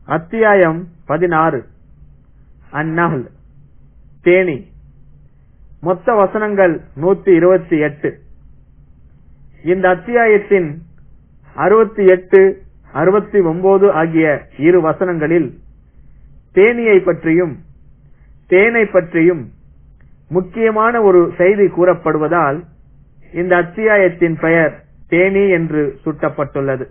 அத்தியாயம் 16. அந்நஹ்ல், தேனி. மொத்த வசனங்கள் 128. இந்த அத்தியாயத்தின் 68, 69 ஆகிய இரு வசனங்களில் தேனியை பற்றியும் தேனை பற்றியும் முக்கியமான ஒரு செய்தி கூறப்படுவதால் இந்த அத்தியாயத்தின் பெயர் தேனி என்று சூட்டப்பட்டுள்ளது.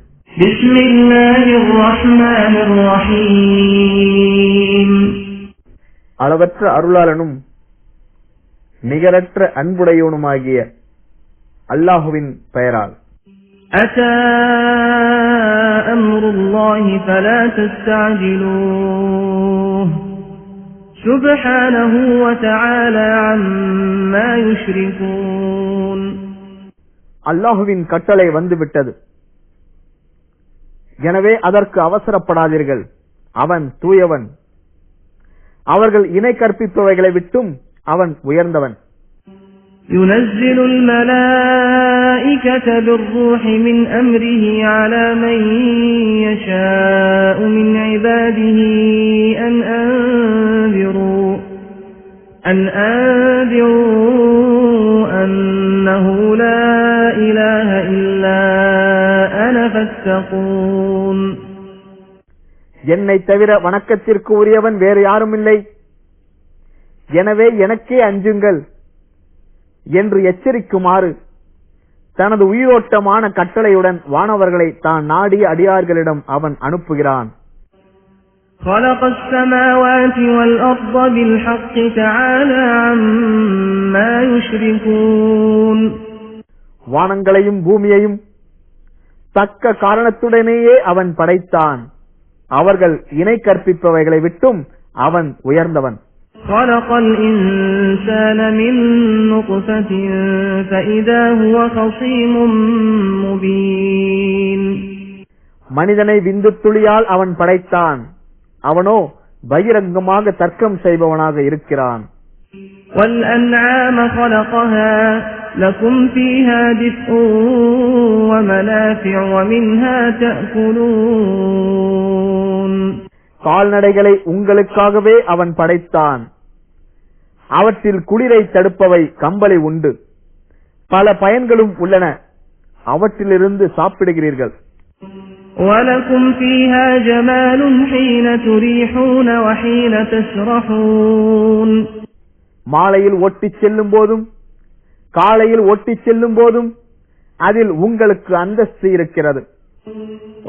அளவற்ற அருளாளனும் நிகரற்ற அன்புடையவனுமாகிய அல்லாஹுவின் பெயரால். أتى أمر الله فلا تستعجلوه سبحانه وتعالى عما يشركون. அல்லாஹுவின் கட்டளை வந்துவிட்டது, எனவே அதற்கு அவசரப்படாதீர்கள். அவன் தூயவன், அவர்கள் இணை கற்பிப்பவைகளை விட்டும் அவன் உயர்ந்தவன். ينزل الملائكة بالروح من أمره على من يشاء من عباده أن أنذروا أنه لا إله إلا أنا فاتقون. என்னை தவிர வணக்கத்திற்கு உரியவன் வேறு யாரும் இல்லை, எனவே எனக்கே அஞ்சுங்கள் என்று எச்சரிக்குமாறு தனது உயிரோட்டமான கட்டளையுடன் வானவர்களை தான் நாடிய அடியார்களிடம் அவன் அனுப்புகிறான். خلق السماوات والأرض بالحق تعالى عما يشركون. வானங்களையும் பூமியையும் தக்க காரணத்துடனேயே அவன் படைத்தான். அவர்கள் இணை கற்பிப்பவைகளை விட்டும் அவன் உயர்ந்தவன். خلق الإنسان من نطفة فإذا هو خصيم مبين. மனிதனை விந்து துளியால் அவன் படைத்தான். அவனோ பகிரங்கமாக தர்க்கம் செய்பவனாக இருக்கிறான். والأنعام خلقها لكم فيها دفء ومنافع ومنها تأكلون. கால்நடைகளை உங்களுக்காகவே அவன் படைத்தான். அவற்றில் குளிரை தடுப்பவை கம்பளி உண்டு, பல பயன்களும் உள்ளன, அவற்றிலிருந்து சாப்பிடுகிறீர்கள். وَلَكُمْ فِيهَا جَمَالٌ حِينَ تُرِيحُونَ وَحِينَ تَسْرَحُونَ. மாலையில் ஓட்டிச் செல்லும் போதும் காலையில் ஓட்டிச் செல்லும் போதும் அதில் உங்களுக்கு அந்தஸ்து இருக்கிறது.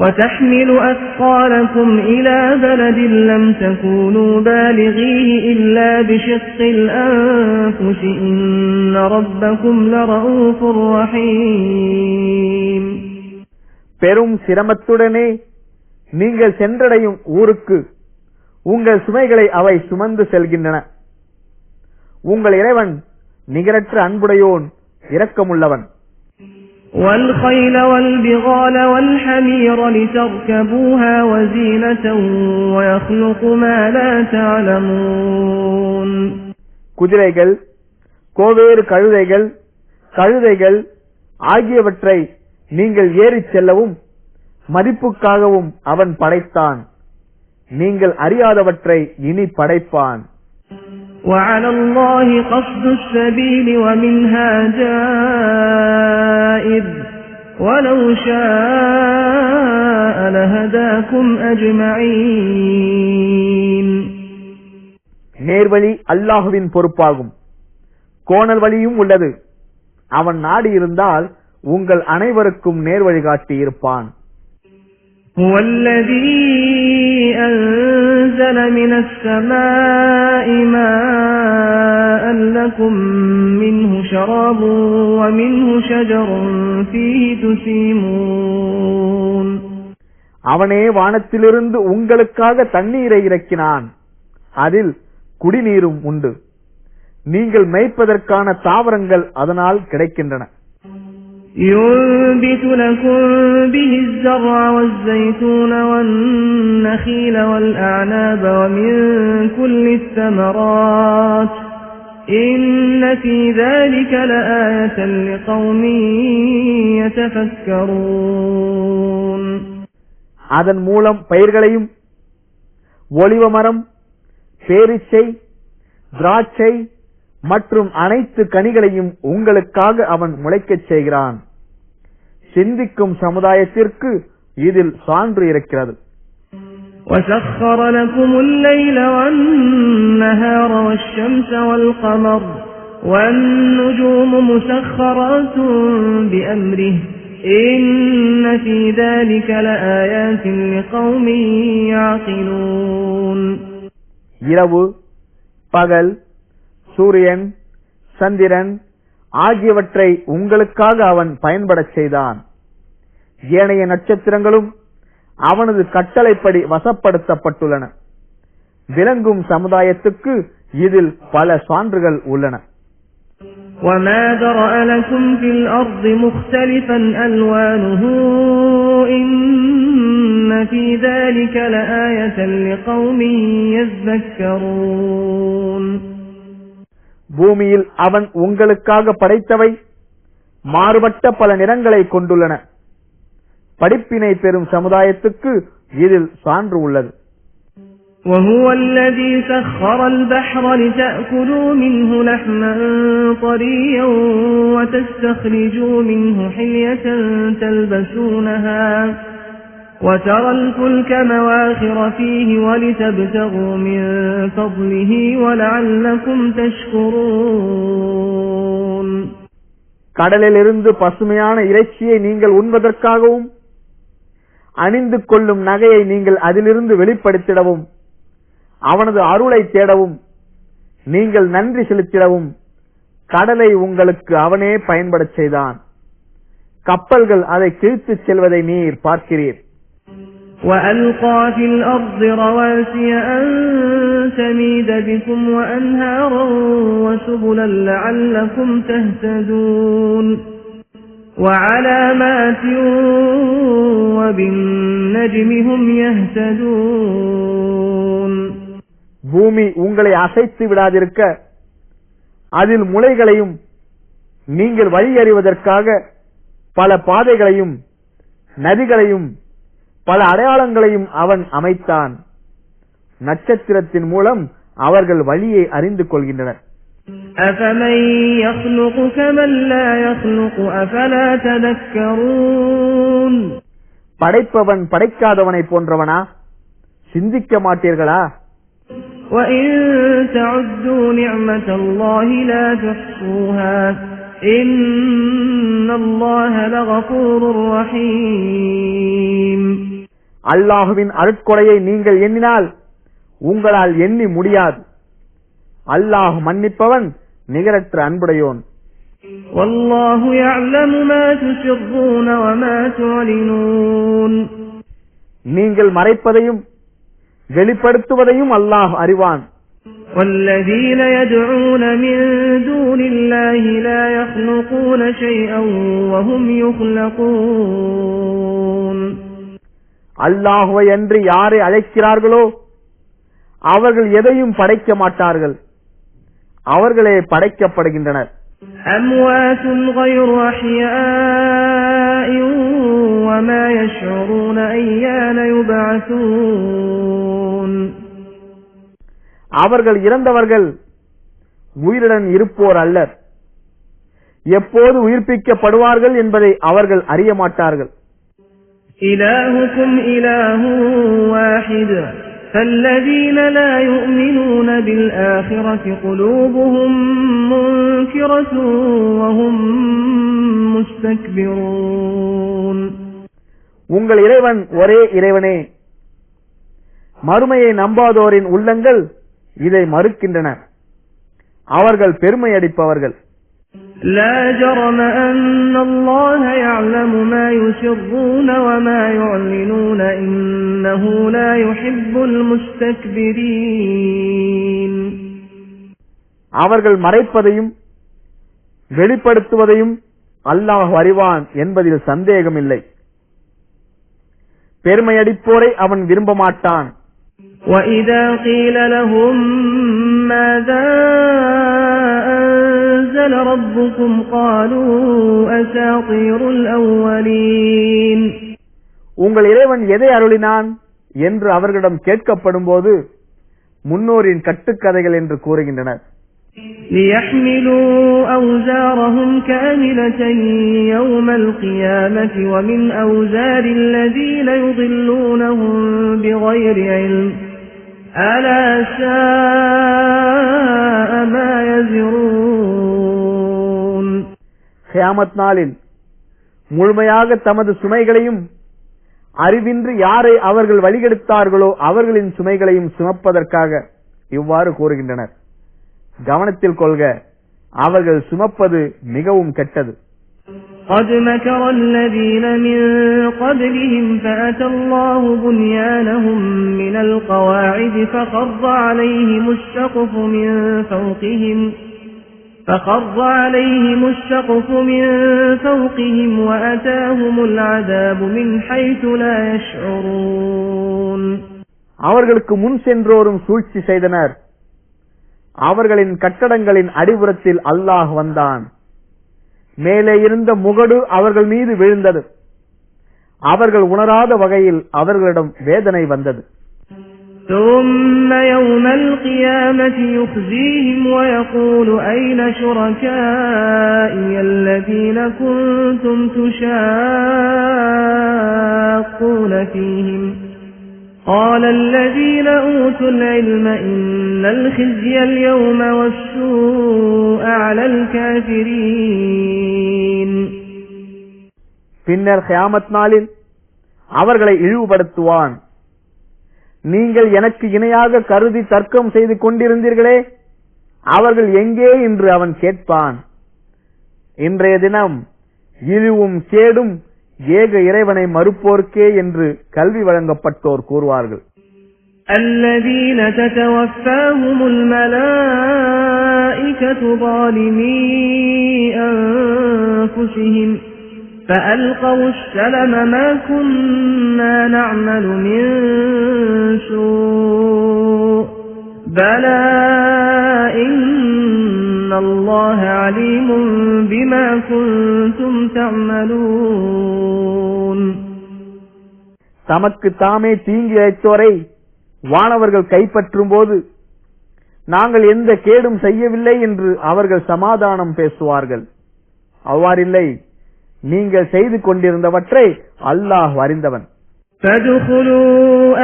وَتَحْمِلُ أَثْقَالَكُمْ إِلَى بَلَدٍ لَّمْ تَكُونُوا بَالِغِيهِ إِلَّا بِشِقِّ الْأَنفُسِ إِنَّ رَبَّكُمْ لَرَءُوفٌ رَّحِيمٌ. பெரும் சிரமத்துடனே நீங்கள் சென்றடையும் ஊருக்கு உங்கள் சுமைகளை அவை சுமந்து செல்கின்றன. உங்கள் இறைவன் நிகரற்ற அன்புடையோன், இரக்கமுள்ளவன். وَالْخَيْلَ وَالْبِغَالَ وَالْحَمِيرَ لِتَرْكَبُوهَا وَزِينَةً وَيَخْلُقُ مَا لَا تَعْلَمُونَ. குதிரைகள், கோவேறு கழுதைகள் ஆகியவற்றை நீங்கள் ஏறிச் செல்லவும் மதிப்புக்காகவும் அவன் படைத்தான். நீங்கள் அறியாதவற்றை இனி படைப்பான். وَعَلَى اللَّهِ قَصْدُ السَّبِيلِ وَمِنْهَا جَائِرٌ وَلَوْ شَاءَ لَهَدَاكُمْ أَجْمَعِينَ. நேர்வழி அல்லாஹுவின் பொறுப்பாகும், கோணல் வழியும் உள்ளது. அவன் நாடி இருந்தால் உங்கள் அனைவருக்கும் நேர்வழி காட்டி இருப்பான். هو الذي أنزل من السماء ماء لكم منه شراب ومنه شجر فيه تسيمون. அவனே வானத்திலிருந்து உங்களுக்காக தண்ணீரை இறக்கினான், அதில் குடிநீரும் உண்டு. நீங்கள் மேய்ப்பதற்கான தாவரங்கள் அதனால் கிடைக்கின்றன. ينبت لكم به الزرع والزيتون والنخيل والأعناب ومن كل الثمرات إن في ذلك لآية لقوم يتفكرون. அதன் மூலம் பயிர்களையும் ஒலிவ மரம், பேரிச்சை, திராட்சை மற்றும் அனைத்து கனிகளையும் உங்களுக்காக அவன் முளைக்கச் செய்கிறான். சிந்திக்கும் சமுதாயத்திற்கு இதில் சான்று இருக்கிறது. وَسَخَّرَ لَكُمُ اللَّيْلَ وَالنَّهَارَ وَالشَّمْسَ وَالْقَمَرَ وَالنُّجُومُ مُسَخَّرَاتٌ بِأَمْرِهِ إِنَّ فِي ذَلِكَ لَآيَاتٍ لِقَوْمٍ يَعْقِلُونَ. இரவு, பகல், சூரியன், சந்திரன் ஆகியவற்றை உங்களுக்காக அவன் பயன்படச் செய்தான். ஏனைய நட்சத்திரங்களும் அவனது கட்டளைப்படி வசப்படுத்தப்பட்டுள்ளன. விளங்கும் சமுதாயத்துக்கு இதில் பல சான்றுகள் உள்ளன. وَمَا ذَرَأَ لَكُمْ فِي الْأَرْضِ مُخْتَلِفًا أَلْوَانُهُ إِنَّ فِي ذَلِكَ لَآيَةً لِقَوْمٍ يَذَّكَّرُونَ. பூமியில் அவன் உங்களுக்காக படைத்தவை மாறுபட்ட பல நிறங்களை கொண்டுள்ளன. படிப்பினை பெறும் சமுதாயத்துக்கு இதில் சான்று உள்ளது. وَهُوَ الَّذِي سَخَّرَ الْبَحْرَ لِتَأْكُلُوا مِنْهُ لَحْمًا طَرِيًّا وَتَسْتَخْرِجُوا مِنْهُ حِلْيَةً تَلْبَسُونَهَا وَتَرَى الْفُلْكَ مَوَاخِرَ فِيهِ وَلِتَبْتَغُوا مِنْ فَضْلِهِ وَلَعَلَّكُمْ تَشْكُرُونَ. கடலிலிருந்து பசுமையான இறைச்சியை நீங்கள் உண்பதற்காகவும் அணிந்து கொள்ளும் நகையை நீங்கள் அதிலிருந்து வெளிப்படுத்திடவும் அவனது அருளை தேடவும் நீங்கள் நன்றி செலுத்திடவும் கடலை உங்களுக்கு அவனே பயன்படச் செய்தான். கப்பல்கள் அதை கிழித்துச் செல்வதை நீர் பார்க்கிறீர். وَأَلْقَى فِي الْأَرْضِ رَوَاسِيَ أَن تَمِيدَ بِكُمْ وَأَنْهَارًا وَسُبُلًا لَعَلَّكُمْ تَهْتَدُونَ وَعَلَامَاتٍ وَبِالنَّجْمِ هُمْ يَهْتَدُونَ. பூமி உங்களை அசைத்து விடாதிருக்க அதில் முளைகளையும் நீங்கள் வழி அறிவதற்காக பல பாதைகளையும் நதிகளையும் பல அடையாளங்களையும் அவன் அமைத்தான். நட்சத்திரத்தின் மூலம் அவர்கள் வழியை அறிந்து கொள்கின்றனர். أَفَمَن يَخْلُقُ كَمَن لَّا يَخْلُقُ أَفَلَا تَذَكَّرُونَ. படைப்பவன் படைக்காதவனை போன்றவனா? சிந்திக்க மாட்டீர்களா? وَإِن تَعُدُّوا نِعْمَةَ اللَّهِ لَا تُحْصُوهَا إِنَّ اللَّهَ لَغَفُورٌ رَّحِيمٌ. அல்லாஹுவின் அருட்கொடையை நீங்கள் எண்ணினால் உங்களால் எண்ணி முடியாது. அல்லாஹ் மன்னிப்பவன், நிகரற்ற அன்புடையோன். وَاللَّهُ يَعْلَمُ مَا تُسِرُّونَ وَمَا تُعْلِنُونَ. நீங்கள் மறைப்பதையும் வெளிப்படுத்துவதையும் அல்லாஹ் அறிவான். وَالَّذِينَ يَدْعُونَ مِن دُونِ اللَّهِ لَا يَخْلُقُونَ شَيْئًا وَهُمْ يُخْلَقُونَ. அல்லாஹ்வை அன்றி யாரை அழைக்கிறார்களோ அவர்கள் எதையும் படைக்க மாட்டார்கள், அவர்களே படைக்கப்படுகின்றனர். أَمْوَاتٌ غَيْرُ أَحْيَاءٍ وَمَا يَشْعُرُونَ أَيَّانَ يُبْعَثُونَ. அவர்கள் இறந்தவர்கள், உயிருடன் இருப்போர் அல்லர். எப்போது உயிர்ப்பிக்கப்படுவார்கள் என்பதை அவர்கள் அறிய மாட்டார்கள். إِلَٰهُكُمْ إِلَٰهٌ وَاحِدٌ فَالَّذِينَ لَا يُؤْمِنُونَ بِالْآخِرَةِ قُلُوبُهُم مُّنكِرَةٌ وَهُم مُّسْتَكْبِرُونَ. உங்கள் இறைவன் ஒரே இறைவனே. மறுமையை நம்பாதோரின் உள்ளங்கள் இதை மறுக்கின்றன. அவர்கள் பெருமை அடிப்பவர்கள். لا جرم أن الله يعلم ما يسرون وما يعلنون إنه لا يحب المستكبرين. அவர்கள் மறைப்பதையும் வெளிப்படுத்துவதையும் அல்லாஹ் அறிவான் என்பதில் சந்தேகமில்லை. பெருமையடிப்போரை அவன் விரும்ப மாட்டான். وَإِذَا قِيلَ لَهُم مَّاذَا أَنزَلَ رَبُّكُمْ قَالُوا أَسَاطِيرُ الْأَوَّلِينَ. உங்கள் இறைவன் எதை அருளினான் என்று அவர்களிடம் கேட்கப்படும் போது முன்னோரின் கட்டுக்கதைகள் என்று கூறுகின்றனர். ليحملوا أوزارهم كاملة يوم القيامة ومن أوزار الذين يضلونهم بغير علم ألا ساء ما يزرون. கியாமத் நாளில் முழுமையாக தமது சுமைகளையும் அறிவின்றி யாரை அவர்கள் வழிகெடுத்தார்களோ அவர்களின் சுமைகளையும் சுமப்பதற்காக இவ்வாறு கூறுகின்றனர். கவனத்தில் கொள்க, அவர்கள் சுமப்பது மிகவும் கெட்டது. قد مكر الذين من قبلهم فأتى الله بنيانهم من القواعد فخر عليهم السقف من فوقهم وأتاهم العذاب من حيث لا يشعرون. அவர்களுக்கு முன் சென்றோரும் சூழ்ச்சி செய்தனர். அவர்களின் கட்டடங்களின் அடிப்புறத்தில் அல்லாஹ் வந்தான். மேலே இருந்த முகடு அவர்கள் மீது விழுந்தது. அவர்கள் உணராத வகையில் அவர்களிடம் வேதனை வந்தது. ثم يوم القيامة يخزيهم ويقول أين شركائي الذين كنتم تشاقون فيهم قال الذين أوتوا العلم إن الخزي اليوم والسوء على الكافرين. பின்னர் கியாமத் நாளில் அவர்களை இழிவுபடுத்துவான். நீங்கள் எனக்கு இணையாக கருதி தர்க்கம் செய்து கொண்டிருந்தீர்களே, அவர்கள் எங்கே என்று அவன் கேட்பான். இன்றைய தினம் இழிவும் கேடும் ஏக இறைவனை மறுப்போர்க்கே என்று கல்வி வழங்கப்பட்டோர் கூறுவார்கள். الذين تتوفاهم الملائكة ظالمي أنفسهم فألقوا السلم ما كنا نعمل من سوء بلى إن الله عليم بما كنتم تعملون. தமக்கு தாமே தீங்கி இழைத்தோரை வானவர்கள் கைப்பற்றும் போது நாங்கள் எந்த கேடும் செய்யவில்லை என்று அவர்கள் சமாதானம் பேசுவார்கள். அவ்வாறில்லை, நீங்கள் செய்து கொண்டிருந்தவற்றை அல்லாஹ் அறிந்தவன். فَادْخُلُوا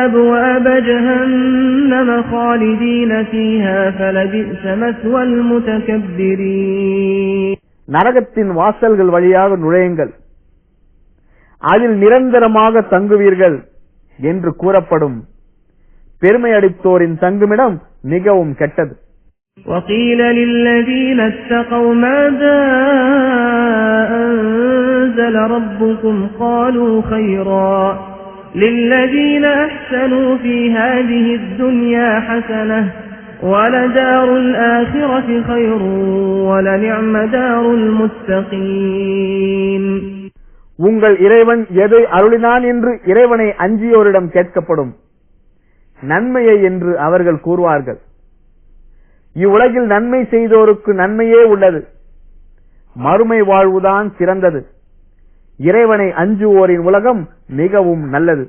أَبْوَابَ جَهَنَّمَ خَالِدِينَ فِيهَا فَلَبِئْسَ مَثْوَى الْمُتَكَبِّرِينَ. நரகத்தின் வாசல்கள் வழியாக நுழையுங்கள், அதில் நிரந்தரமாக தங்குவீர்கள் என்று கூறப்படும் பெருமை அடித்தோரின் தங்குமிடம் மிகவும் கெட்டது. وَقِيلَ لِلَّذِينَ اتَّقَوْا مَاذَا أَنزَلَ رَبُّكُمْ قَالُوا خَيْرًا لِلَّذِينَ أَحْسَنُوا فِي هَذِهِ الدُّنْيَا حَسَنَةٌ وَلَدَارُ الْآخِرَةِ خَيْرٌ وَلَنِعْمَ دَارُ الْمُتَّقِينَ. உங்கள் இறைவன் எதை அருளினான் என்று இறைவனை அஞ்சியோரிடம் கேட்கப்படும். நன்மையை என்று அவர்கள் கூறுவார்கள். இவ்வுலகில் நன்மை செய்தோருக்கு நன்மையே உள்ளது, மறுமை வாழ்வுதான் சிறந்தது. இறைவனை அஞ்சுவோரின் உலகம் மிகவும் நல்லது.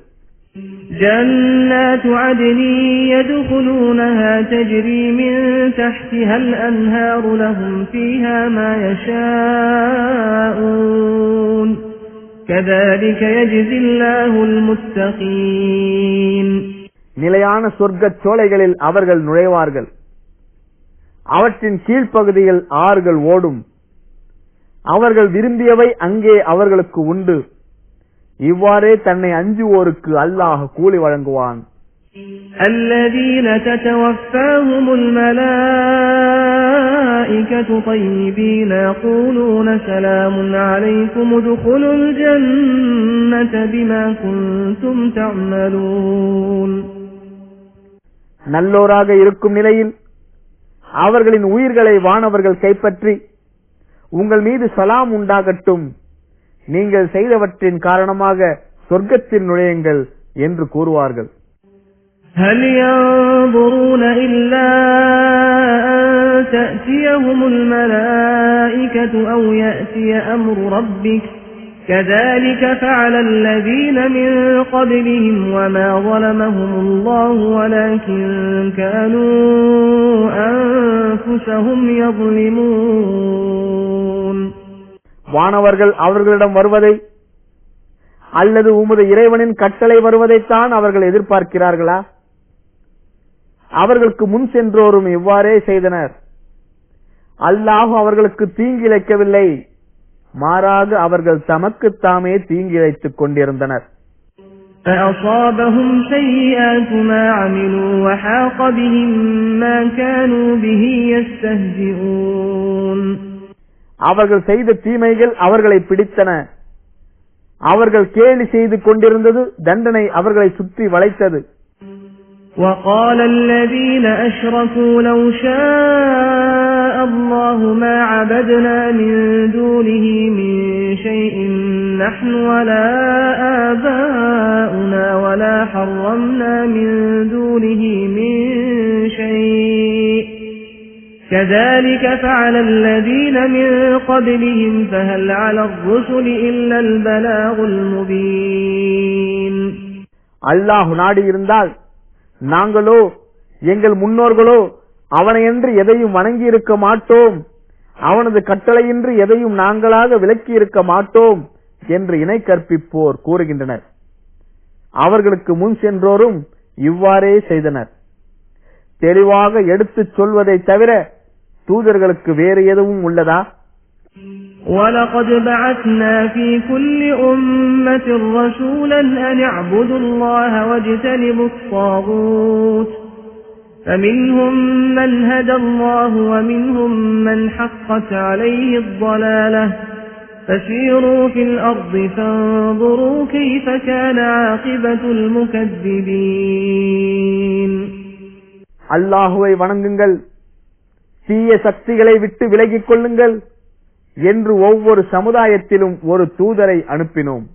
جنات عدن يدخلونها تجري من تحتها الأنهار لهم فيها ما يشاءون كذلك يجزي الله المتقين. நிலையான சொர்க்கச் சோலைகளில் அவர்கள் நுழைவார்கள். அவற்றின் கீழ்ப்பகுதியில் ஆறுகள் ஓடும். அவர்கள் விரும்பியவை அங்கே அவர்களுக்கு உண்டு. இவ்வாறே தன்னை அஞ்சுவோருக்கு அல்லாஹ் கூலி வழங்குவான். الذين تتوفاهم الملائكة طيبين يقولون سلام عليكم ادخلوا الجنة بما كنتم تعملون. நல்லோராக இருக்கும் நிலையில் அவர்களின் உயிர்களை வானவர்கள் கைப்பற்றி உங்கள் மீது சலாம் உண்டாகட்டும், நீங்கள் செய்தவற்றின் காரணமாக சொர்க்கத்தில் நுழையுங்கள் என்று கூறுவார்கள். هل ينظرون إلا أن تأتيهم الملائكة أو يأتي أمر ربك كذلك فعل الذين من قبلهم وما ظلمهم الله ولكن كانوا أنفسهم يظلمون. வானவர்கள் அவர்களிடம் வருவதை அல்லது உமது இறைவனின் கட்டளை வருவதைத்தான் அவர்கள் எதிர்பார்க்கிறார்களா? அவர்களுக்கு முன் சென்றோரும் இவ்வாறே செய்தனர். அல்லாஹ் அவர்களுக்கு தீங்கிழைக்கவில்லை, மாறாக அவர்கள் தமக்குத்தாமே தீங்கிழைத்துக் கொண்டிருந்தனர். فأصابهم سيئات ما عملوا وحاق بهم ما كانوا به يستهزئون. அவர்கள் செய்த தீமைகள் அவர்களை பிடித்தன. அவர்கள் கேலி செய்து கொண்டிருந்தது தண்டனை அவர்களை சுற்றி வளைத்தது. وقال الذين أشركوا لو شاء الله ما عبدنا من دونه من شيء نحن ولا آباؤنا ولا حرمنا من دونه من شيء كذلك فعل الذين من قبلهم فهل على الرسل إلا البلاغ المبين. அல்லாஹ் நாடி இருந்தால் நாங்களோ எங்கள் முன்னோர்களோ அவனையன்று எதையும் வணங்கி இருக்க மாட்டோம், அவனது கட்டளையின்றி எதையும் நாங்களாக விலக்கி இருக்க மாட்டோம் என்று இணை கற்பிப்போர் கூறுகின்றனர். அவர்களுக்கு முன் சென்றோரும் இவ்வாறே செய்தனர். தெளிவாக எடுத்துச் சொல்வதை தவிர தூதர்களுக்கு வேறு எதுவும் உள்ளதா? وَلَقَدْ بَعَثْنَا فِي كُلِّ أُمَّةٍ رَسُولًا أَنِ اعْبُدُوا اللَّهَ وَاجْتَنِبُوا الطَّاغُوتَ فَمِنْهُمْ مَنْ هَدَى اللَّهُ وَمِنْهُمْ مَنْ حَقَّتْ عَلَيْهِ الضَّلَالَةُ فَسِيرُوا فِي الْأَرْضِ فَانظُرُوا كَيْفَ كَانَ عَاقِبَةُ الْمُكَذِّبِينَ. அல்லாஹுவை வணங்குங்கள், தீய சக்திகளை விட்டு விலகிக் கொள்ளுங்கள் என்று ஒவ்வொரு சமுதாயத்திலும் ஒரு தூதரை அனுப்பினோம்.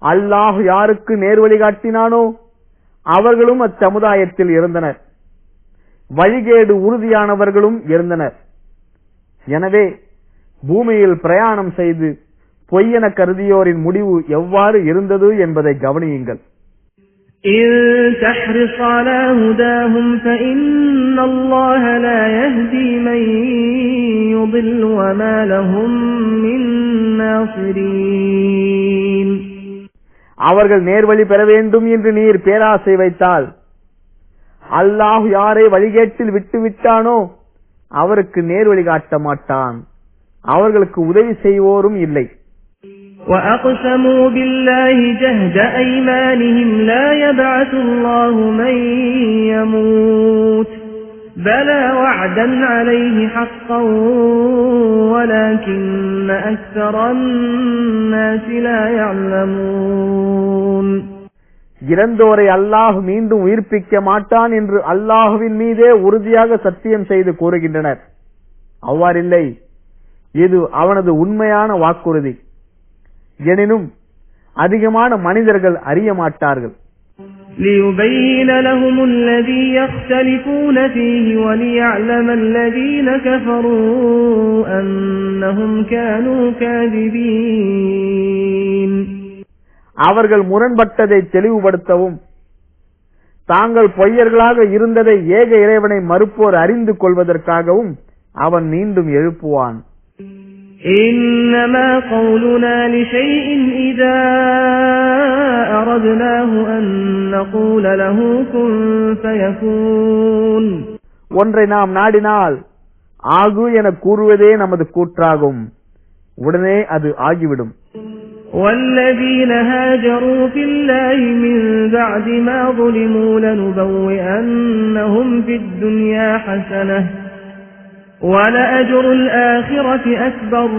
அல்லாஹ் யாருக்கு நேர்வழி காட்டினானோ அவர்களும் அச்சமுதாயத்தில் இருந்தனர், வழிகேடு உறுதியானவர்களும் இருந்தனர். எனவே பூமியில் பிரயாணம் செய்து பொய்யென கருதியோரின் முடிவு எவ்வாறு இருந்தது என்பதை கவனியுங்கள். إن تحرص على هداهم فإن الله لا يهدي من يضل وما لهم من ناصرين. அவர்கள் நேர்வழி பெற வேண்டும் என்று நீர் பேராசை வைத்தால் அல்லாஹ் யாரை வழிகேட்டில் விட்டுவிட்டானோ அவருக்கு நேர்வழி காட்ட மாட்டான், அவர்களுக்கு உதவி செய்வோரும் இல்லை. وَأَقْسَمُوا بِاللَّهِ جَهْدَ أَيْمَانِهِمْ لَا يَبْعَثُ اللَّهُ مَن يَمُوتُ بَلَى وَعْدًا عَلَيْهِ حَقًّا وَلَكِنَّ أَكْثَرَ النَّاسِ لَا يَعْلَمُونَ. இறந்தோரை அல்லாஹ் மீண்டும் உயிர்ப்பிக்க மாட்டான் என்று அல்லாஹுவின் மீதே உறுதியாக சத்தியம் செய்து கூறுகின்றனர். அவ்வாறில்லை, இது அவனது உண்மையான வாக்குறுதி. எனினும் அதிகமான மனிதர்கள் அறிய மாட்டார்கள். لِيُبَيِّنَ لَهُمُ الَّذِي يَخْتَلِفُونَ فِيهِ وَلِيَعْلَمَ الَّذِينَ كَفَرُوا أَنَّهُمْ كَانُوا كَاذِبِينَ. அவர்கள் முரண்பட்டதை தெளிவுபடுத்தவும் தாங்கள் பொய்யர்களாக இருந்ததை ஏக இறைவனை மறுப்போர் அறிந்து கொள்வதற்காகவும் அவன் மீண்டும் எழுப்புவான். إنما قولنا لشيء إذا أردناه أن نقول له كن فيكون. ஒன்றை நாம் நாடினால் ஆகு என கூறுவதே நமது கூற்றாகும், உடனே அது ஆகிவிடும். والذين هاجروا في الله من بعد ما ظلموا لنبوئنهم في الدنيا حسنة وَلَأَجْرُ الْآخِرَةِ أَكْبَرُ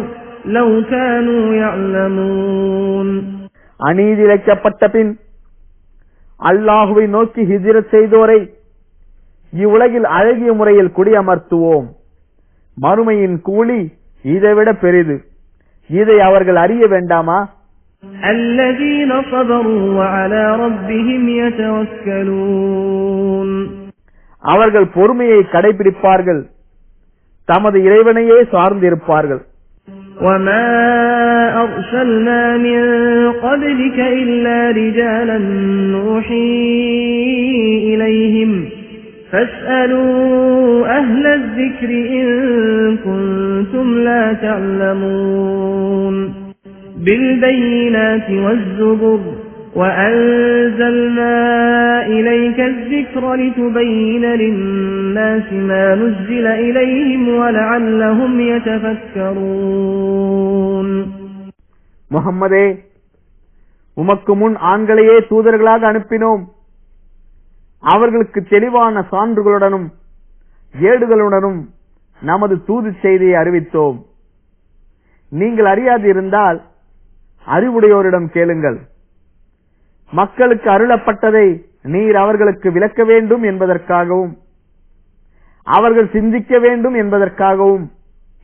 لَوْ كَانُوا يَعْلَمُونَ. அநீதி இழைக்கப்பட்ட பின் அல்லாஹுவை நோக்கி ஹிஜ்ரத் செய்தோரை இவ்வுலகில் அழகிய முறையில் குடியமர்த்துவோம். மறுமையின் கூலி இதைவிட பெரிது, இதை அவர்கள் அறிய வேண்டாமா? الَّذِينَ صَبَرُوا وَعَلَى رَبِّهِمْ يَتَوَكَّلُونَ. அவர்கள் பொறுமையை கடைபிடிப்பார்கள், தமது இறைவனையே சார்ந்திருப்பார்கள். وَمَا أَرْسَلْنَا مِن قَبْلِكَ إِلَّا رِجَالًا نُوحِي إِلَيْهِمْ فَاسْأَلُوا أَهْلَ الذِّكْرِ إِن كُنتُمْ لَا تَعْلَمُونَ بِالْبَيِّنَاتِ وَالزُّبُرِ وَأَنزَلْنَا إِلَيْكَ الذِّكْرَ لِتُبَيِّنَ لِلنَّاسِ مَا نُزِّلَ إِلَيْهِمْ وَلَعَلَّهُمْ يَتَفَكَّرُونَ முஹம்மதே, உமக்கு முன் ஆண்களையே தூதர்களாக அனுப்பினோம். அவர்களுக்கு தெளிவான சான்றுகளுடனும் ஏடுகளுடனும் நமது தூது செய்தியை அறிவித்தோம். நீங்கள் அறியாதிருந்தால் அறிவுடையோரிடம் கேளுங்கள். மக்களுக்கு அருளப்பட்டதை நீர் அவர்களுக்கு விளக்க வேண்டும் என்பதற்காகவும் அவர்கள் சிந்திக்க வேண்டும் என்பதற்காகவும்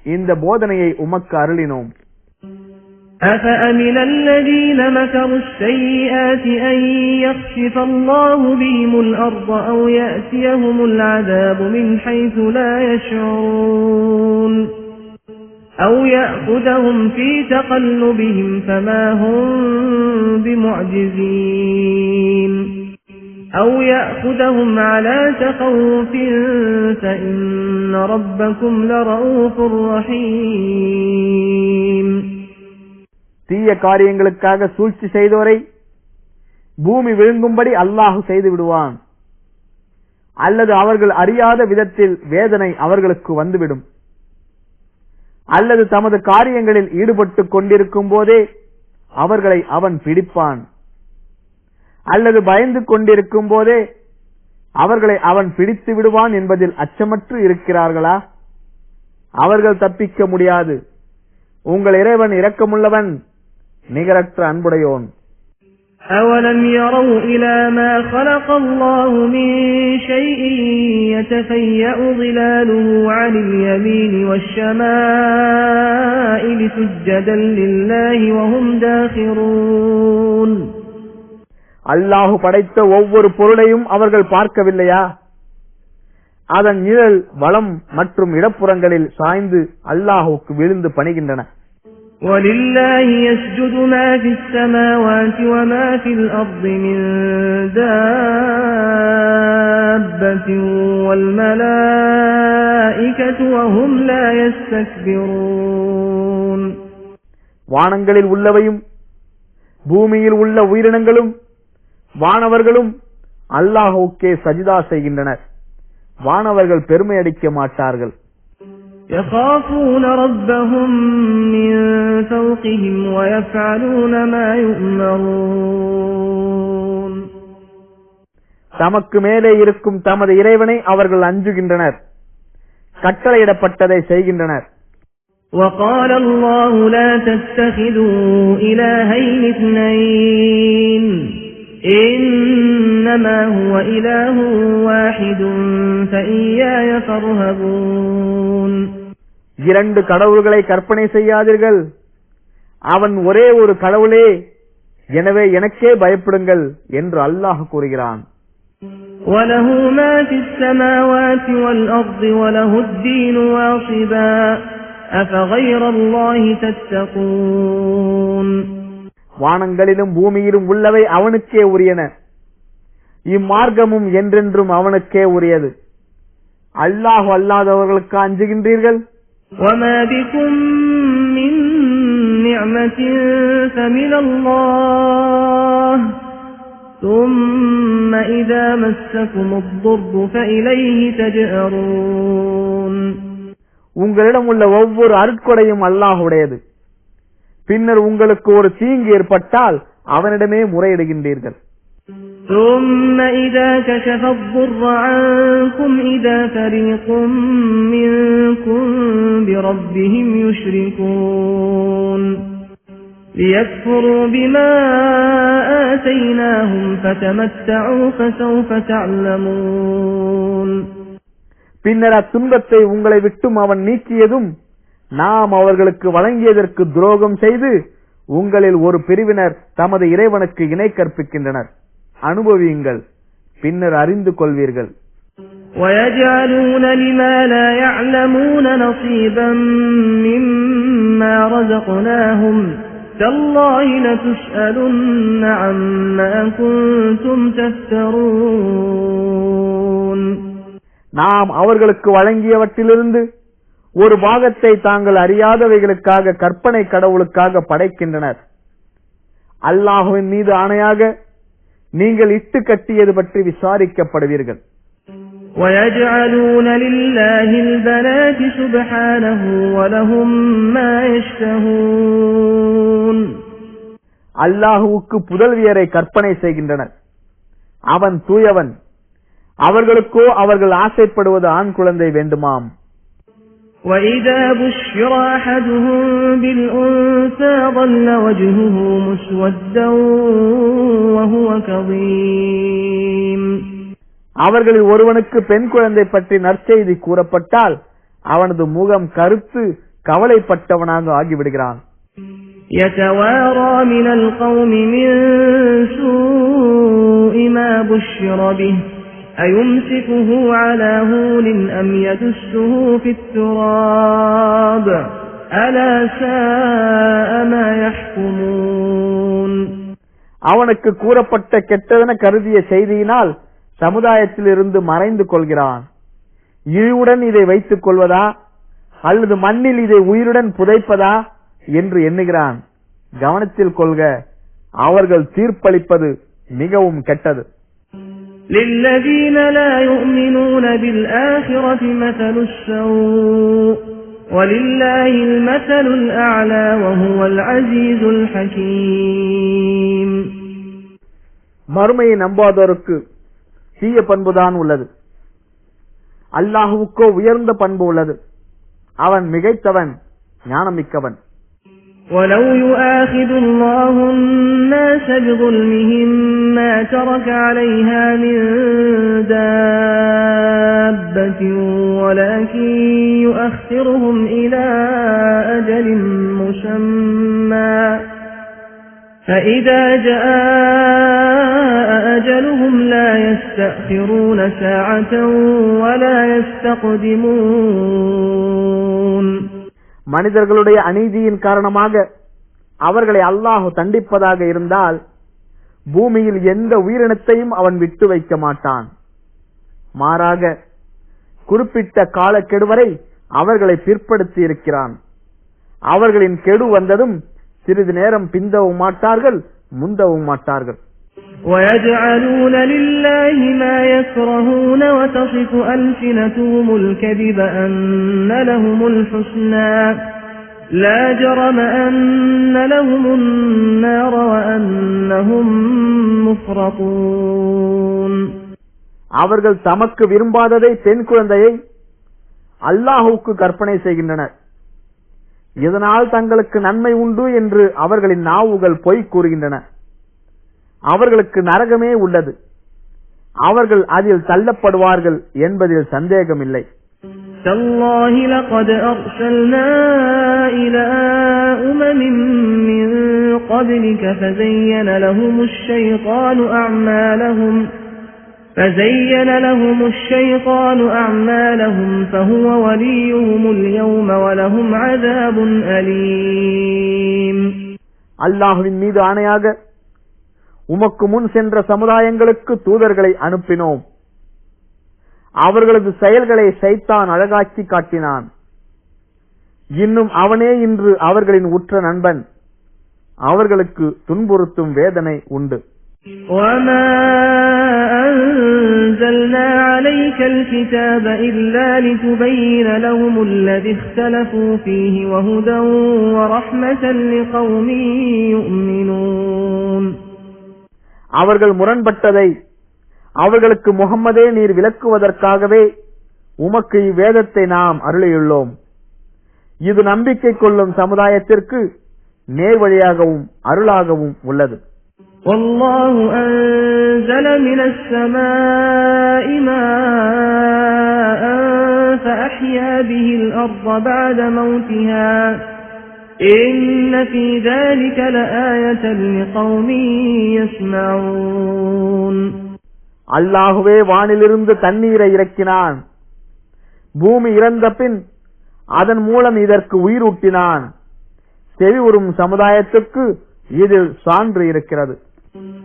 இந்த போதனையை உமக்கு அருளினோம். أَفَأَمِنَ الَّذِينَ مَكَرُوا السَّيِّئَاتِ أَن يَخْسِفَ اللَّهُ بِهِمُ الْأَرْضَ أَوْ يَأْتِيَهُمُ الْعَذَابُ مِنْ حَيْثُ لَا يَشْعُرُونَ أَوْ يَأْخُذَهُمْ فِي تَقَلُّبِهِمْ فَمَا هُمْ بِمُعْجِزِينَ أَوْ يَأْخُذَهُمْ عَلَى تَخَوُّفٍ فَإِنَّ رَبَّكُمْ لَرَءُوفٌ رَحِيمٌ தீய காரியங்களுக்காக சூழ்ச்சி செய்தோரை பூமி விழுங்கும்படி அல்லாஹ் செய்து விடுவான். அல்லது அவர்கள் அறியாத விதத்தில் வேதனை அவர்களுக்கு வந்துவிடும். அல்லது தமது காரியங்களில் ஈடுபட்டுக் கொண்டிருக்கும் போதே அவர்களை அவன் பிடிப்பான். அல்லது பயந்து கொண்டிருக்கும் போதே அவர்களை அவன் பிடித்து விடுவான் என்பதில் அச்சமற்று இருக்கிறார்களா? அவர்கள் தப்பிக்க முடியாது. உங்கள் இறைவன் இரக்கமுள்ளவன், நிகரற்ற அன்புடையோன். أَوَلَمْ يَرَوْا إِلَى مَا خَلَقَ اللَّهُ مِنْ شَيْءٍ يَتَفَيَّأُ ظِلَالُهُ عَنِ الْيَمِينِ وَالشَّمَائِلِ سُجَّدًا لِلَّهِ وَهُمْ دَاخِرُونَ அல்லாஹ் படைத்த ஒவ்வொரு பொருளையும் அவர்கள் பார்க்கவில்லையா? அதன் நிழல் வலம் மற்றும் இடப்புறங்களில் சாய்ந்து அல்லாஹுக்கு விழுந்து பணிகின்றன. وَلِلَّهِ يَسْجُدُ مَا فِي السَّمَاوَاتِ وَمَا فِي الْأَرْضِ مِنْ دَابَّةٍ وَالْمَلَائِكَةُ وَهُمْ لَا يَسْتَكْبِرُونَ வானங்களில் உள்ளவையும் பூமியில் உள்ள உயிரினங்களும் வானவர்களும் அல்லாஹுக்கே சஜிதா செய்கின்றனர். வானவர்கள் பெருமை அடிக்க மாட்டார்கள். يَخَافُونَ رَبَّهُمْ مِنْ فَوْقِهِمْ وَيَفْعَلُونَ مَا يُؤْمَرُونَ தமக்கு மேலே இருக்கும் தமது இறைவனை அவர்கள் அஞ்சுகின்றனர், கட்டளையிடப்பட்டதை செய்கின்றனர். وَقَالَ اللَّهُ لَا تَتَّخِذُوا إِلَٰهَيْنِ اثْنَيْنِ إِنَّمَا هُوَ إِلَٰهٌ وَاحِدٌ فَإِيَّايَ فَارْهَبُونِ இரண்டு கடவுள்களை கற்பனை செய்யாதீர்கள், அவன் ஒரே ஒரு கடவுளே, எனவே எனக்கே பயப்படுங்கள் என்று அல்லாஹ் கூறுகிறான். وَلَهُ مَا فِي السَّمَاوَاتِ وَالْأَرْضِ وَلَهُ الدِّينُ وَاصِبًا أَفَغَيْرَ اللَّهِ تَتَّقُونَ வானங்களிலும் பூமியிலும் உள்ளவை அவனுக்கே உரியன, இம்மார்க்கமும் என்றென்றும் அவனுக்கே உரியது. அல்லாஹ் அல்லாதவர்களுக்கு அஞ்சுகின்றீர்கள். وَمَا بِكُم مِّن نِّعْمَةٍ فَمِنَ اللَّهِ ثُمَّ إِذَا مَسَّكُمُ الضُّرُّ فَإِلَيْهِ تَجْأَرُونَ உங்களிடம் உள்ள ஒவ்வொரு அருட்கொடையும் அல்லாஹ்வுடையது. பின்னர் உங்களுக்கு ஒரு தீங்கு ஏற்பட்டால் அவனிடமே முறையிடுகின்றீர்கள். ثُمَّ إِذَا كَشَفَ الضُّرَّ عَنكُمْ إِذَا فَرِيقٌ مِّنكُم بِرَبِّهِمْ يُشْرِكُونَ لِيَكْفُرُوا بِمَا آتَيْنَاهُمْ فَتَمَتَّعُوا فَسَوْفَ تَعْلَمُونَ பின்னர் அத்துன்பத்தை உங்களை விட்டும் அவன் நீக்கியதும் நாம் அவர்களுக்கு வழங்கியதற்கு துரோகம் செய்து உங்களில் ஒரு பிரிவினர் தமது இறைவனுக்கு இணை கற்பிக்கின்றனர். அனுபவியுங்கள், பின்னர் அறிந்து கொள்வீர்கள். وَيَجْعَلُونَ لِمَا لَا يَعْلَمُونَ نَصِيبًا مِّمَّا رَزَقْنَاهُمْ تَاللَّهِ لَتُسْأَلُنَّ عَمَّا كُنتُمْ تَفْتَرُونَ. நாம் அவர்களுக்கு வழங்கியவற்றிலிருந்து ஒரு பாகத்தை தாங்கள் அறியாதவைகளுக்காக கற்பனை கடவுளுக்காக படைக்கின்றனர். அல்லாஹ்வின் மீது ஆணையாக நீங்கள் இட்டு கட்டியது பற்றி விசாரிக்கப்படுவீர்கள். وَيَجْعَلُونَ لِلَّهِ الْبَنَاتِ سُبْحَانَهُ وَلَهُم مَّا يَشْتَهُونَ. அல்லாஹ்வுக்கு புதல்வியரை கற்பனை செய்கின்றனர். அவன் தூயவன். அவர்களுக்கோ அவர்கள் ஆசைப்படுவது ஆண் குழந்தை வேண்டுமாம். وَإِذَا بُشِّرَ أَحَدُهُم بِالْأُنثَىٰ ظَلَّ وَجْهُهُ مُسْوَدًّا وَهُوَ كَظِيمٌ. அவர்களில் ஒருவனுக்கு பெண் குழந்தை பற்றி நற்செய்தி கூறப்பட்டால் அவனது முகம் கருத்து கவலைப்பட்டவனாக ஆகிவிடுகிறான். يَتَوَارَىٰ مِنَ الْقَوْمِ مِن سُوءِ مَا بُشِّرَ بِهِ أَيُمْسِكُهُ عَلَىٰ هُونٍ أَمْ يَدُسُّهُ فِي التُّرَابِ أَلَا سَاءَ مَا يَحْكُمُونَ. அவனுக்கு கூறப்பட்ட கெட்டதென கருதிய செய்தியினால் சமுதாயத்திலிருந்து மறைந்து கொள்கிறான். இழிவுடன் இதை வைத்துக் கொள்வதா அல்லது மண்ணில் இதை உயிருடன் புதைப்பதா என்று எண்ணுகிறான். கவனத்தில் கொள்க, அவர்கள் தீர்ப்பளிப்பது மிகவும் கெட்டது. لِلَّذِينَ لَا يُؤْمِنُونَ بِالْآخِرَةِ مَثَلُ السَّوْءِ وَلِلَّهِ الْمَثَلُ الْأَعْلَى وَهُوَ الْعَزِيزُ الْحَكِيمُ. மறுமையை நம்பாதோருக்கு தீய பண்புதான் உள்ளது. அல்லாஹ்வுக்கோ உயர்ந்த பண்பு உள்ளது. அவன் மிகைத்தவன், ஞானமிக்கவன். وَلَوْ يُؤَاخِذُ اللَّهُ النَّاسَ بِظُلْمِهِم مَّا تَرَكَ عَلَيْهَا مِن دَابَّةٍ وَلَٰكِن يُؤَخِّرُهُمْ إِلَىٰ أَجَلٍ مُّسَمًّى فَإِذَا جَاءَ أَجَلُهُمْ لَا يَسْتَأْخِرُونَ سَاعَةً وَلَا يَسْتَقْدِمُونَ. மனிதர்களுடைய அநீதியின் காரணமாக அவர்களை அல்லாஹ் தண்டிப்பதாக இருந்தால் பூமியில் எந்த உயிரினத்தையும் அவன் விட்டு வைக்க மாட்டான். மாறாக குறிப்பிட்ட காலக்கெடு வரை அவர்களை பிற்படுத்தி இருக்கிறான். அவர்களின் கெடு வந்ததும் சிறிது நேரம் பிந்தவும் மாட்டார்கள், முந்தவும் மாட்டார்கள். وَيَجْعَلُونَ لِلَّهِ مَا يَكْرَهُونَ وَتَصِفُ أَلْسِنَتُهُمُ الْكَذِبَ أَنَّ لَهُمُ الْحُسْنَى لَا جَرَمَ أَنَّ لَهُمُ النَّارَ وَأَنَّهُمْ مُفْرَطُونَ. அவர்கள் தமக்கு விரும்பாததை பெண் குழந்தையை அல்லாஹ்வுக்கு கற்பனை செய்கின்றனர். இதனால் தங்களுக்கு நன்மை உண்டு என்று அவர்களின் நாவுகள் பொய் கூறுகின்றன. அவர்களுக்கு நரகமே உள்ளது. அவர்கள் அதில் தள்ளப்படுவார்கள் என்பதில் சந்தேகமில்லை. تَاللَّهِ لَقَدْ أَرْسَلْنَا إِلَىٰ أُمَمٍ مِّن قَبْلِكَ فَزَيَّنَ لَهُمُ الشَّيْطَانُ أَعْمَالَهُمْ فَهُوَ وَلِيُّهُمُ الْيَوْمَ وَلَهُمْ عَذَابٌ أَلِيمٌ. அல்லாஹ்வின் மீது ஆணையாக உமக்கு முன் சென்ற சமுதாயங்களுக்கு தூதர்களை அனுப்பினோம். அவர்களது செயல்களை சைத்தான் அழகாக்கி காட்டினான். இன்னும் அவனே இன்று அவர்களின் உற்ற நண்பன். அவர்களுக்கு துன்புறுத்தும் வேதனை உண்டு. وَمَا أَنزَلْنَا عَلَيْكَ الْكِتَابَ إِلَّا لِتُبَيِّنَ لَهُمُ الَّذِي اخْتَلَفُوا فِيهِ وَهُدًى وَرَحْمَةً لِقَوْمٍ يُؤْمِنُونَ. அவர்கள் முரண்பட்டதை அவர்களுக்கு முஹம்மதே நீர் விளக்குவதற்காகவே உமக்கு இவ்வேதத்தை நாம் அருளியுள்ளோம். இது நம்பிக்கை கொள்ளும் சமுதாயத்திற்கு நேர்வழியாகவும் அருளாகவும் உள்ளது. وَاللَّهُ أَنزَلَ مِنَ السَّمَاءِ مَاءً فَأَحْيَا بِهِ الْأَرْضَ بَعْدَ مَوْتِهَا إِنَّ فِي ذَلِكَ لَآيَةً لِقَوْمٍ يَسْمَعُونَ. அல்லாஹுவே வானிலிருந்து தண்ணீரை இறக்கினான். பூமி இறந்த பின் அதன் மூலம் இதற்கு உயிரூட்டினான். செவி உறும் சமுதாயத்துக்கு இதில் சான்று இருக்கிறது.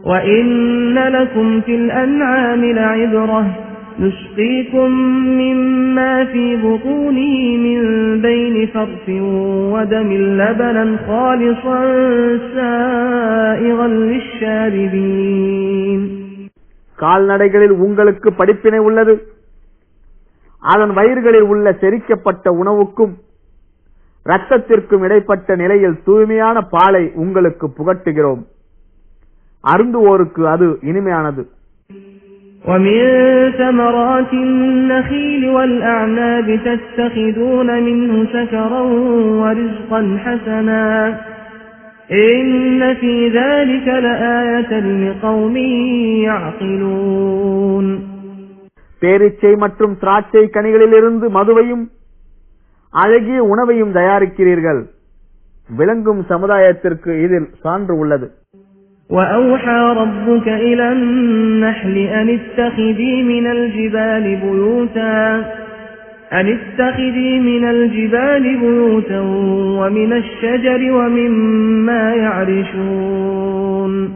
وَإِنَّ لَكُمْ فِي الْأَنْعَامِ لَعِبْرَةً نُسْقِيكُم مِّمَّا فِي بُطُونِهِ مِن بَيْنِ فَرْثٍ وَدَمٍ لَبَنًا خَالِصًا سَائِغًا لِلشَّارِبِينَ. கால்நடைகளில் உங்களுக்கு படிப்பினை உள்ளது. அதன் வயிறுகளில் உள்ள செரிக்கப்பட்ட உணவுக்கும் இரத்தத்திற்கும் இடைப்பட்ட நிலையில் தூய்மையான பாலை உங்களுக்கு புகட்டுகிறோம். அருந்துவோருக்கு அது இனிமையானது. وَمِن ثَمَرَاتِ النَّخِيلِ وَالْأَعْنَابِ تَتَّخِذُونَ مِنْهُ سَكَرًا وَرِزْقًا حَسَنًا إِنَّ فِي ذَلِكَ لَآيَةً لِقَوْمٍ يَعْقِلُونَ. பேரிச்சை மற்றும் திராட்சை கனிகளிலிருந்து மதுவையும் அழகிய உணவையும் தயாரிக்கிறீர்கள். விளங்கும் சமுதாயத்திற்கு இதில் சான்று உள்ளது. وَأَوْحَى رَبُّكَ إِلَى النَّحْلِ أَنِ اتَّخِذِي مِنَ الْجِبَالِ بُيُوتًا وَمِنَ الشَّجَرِ وَمِمَّا يَعْرِشُونَ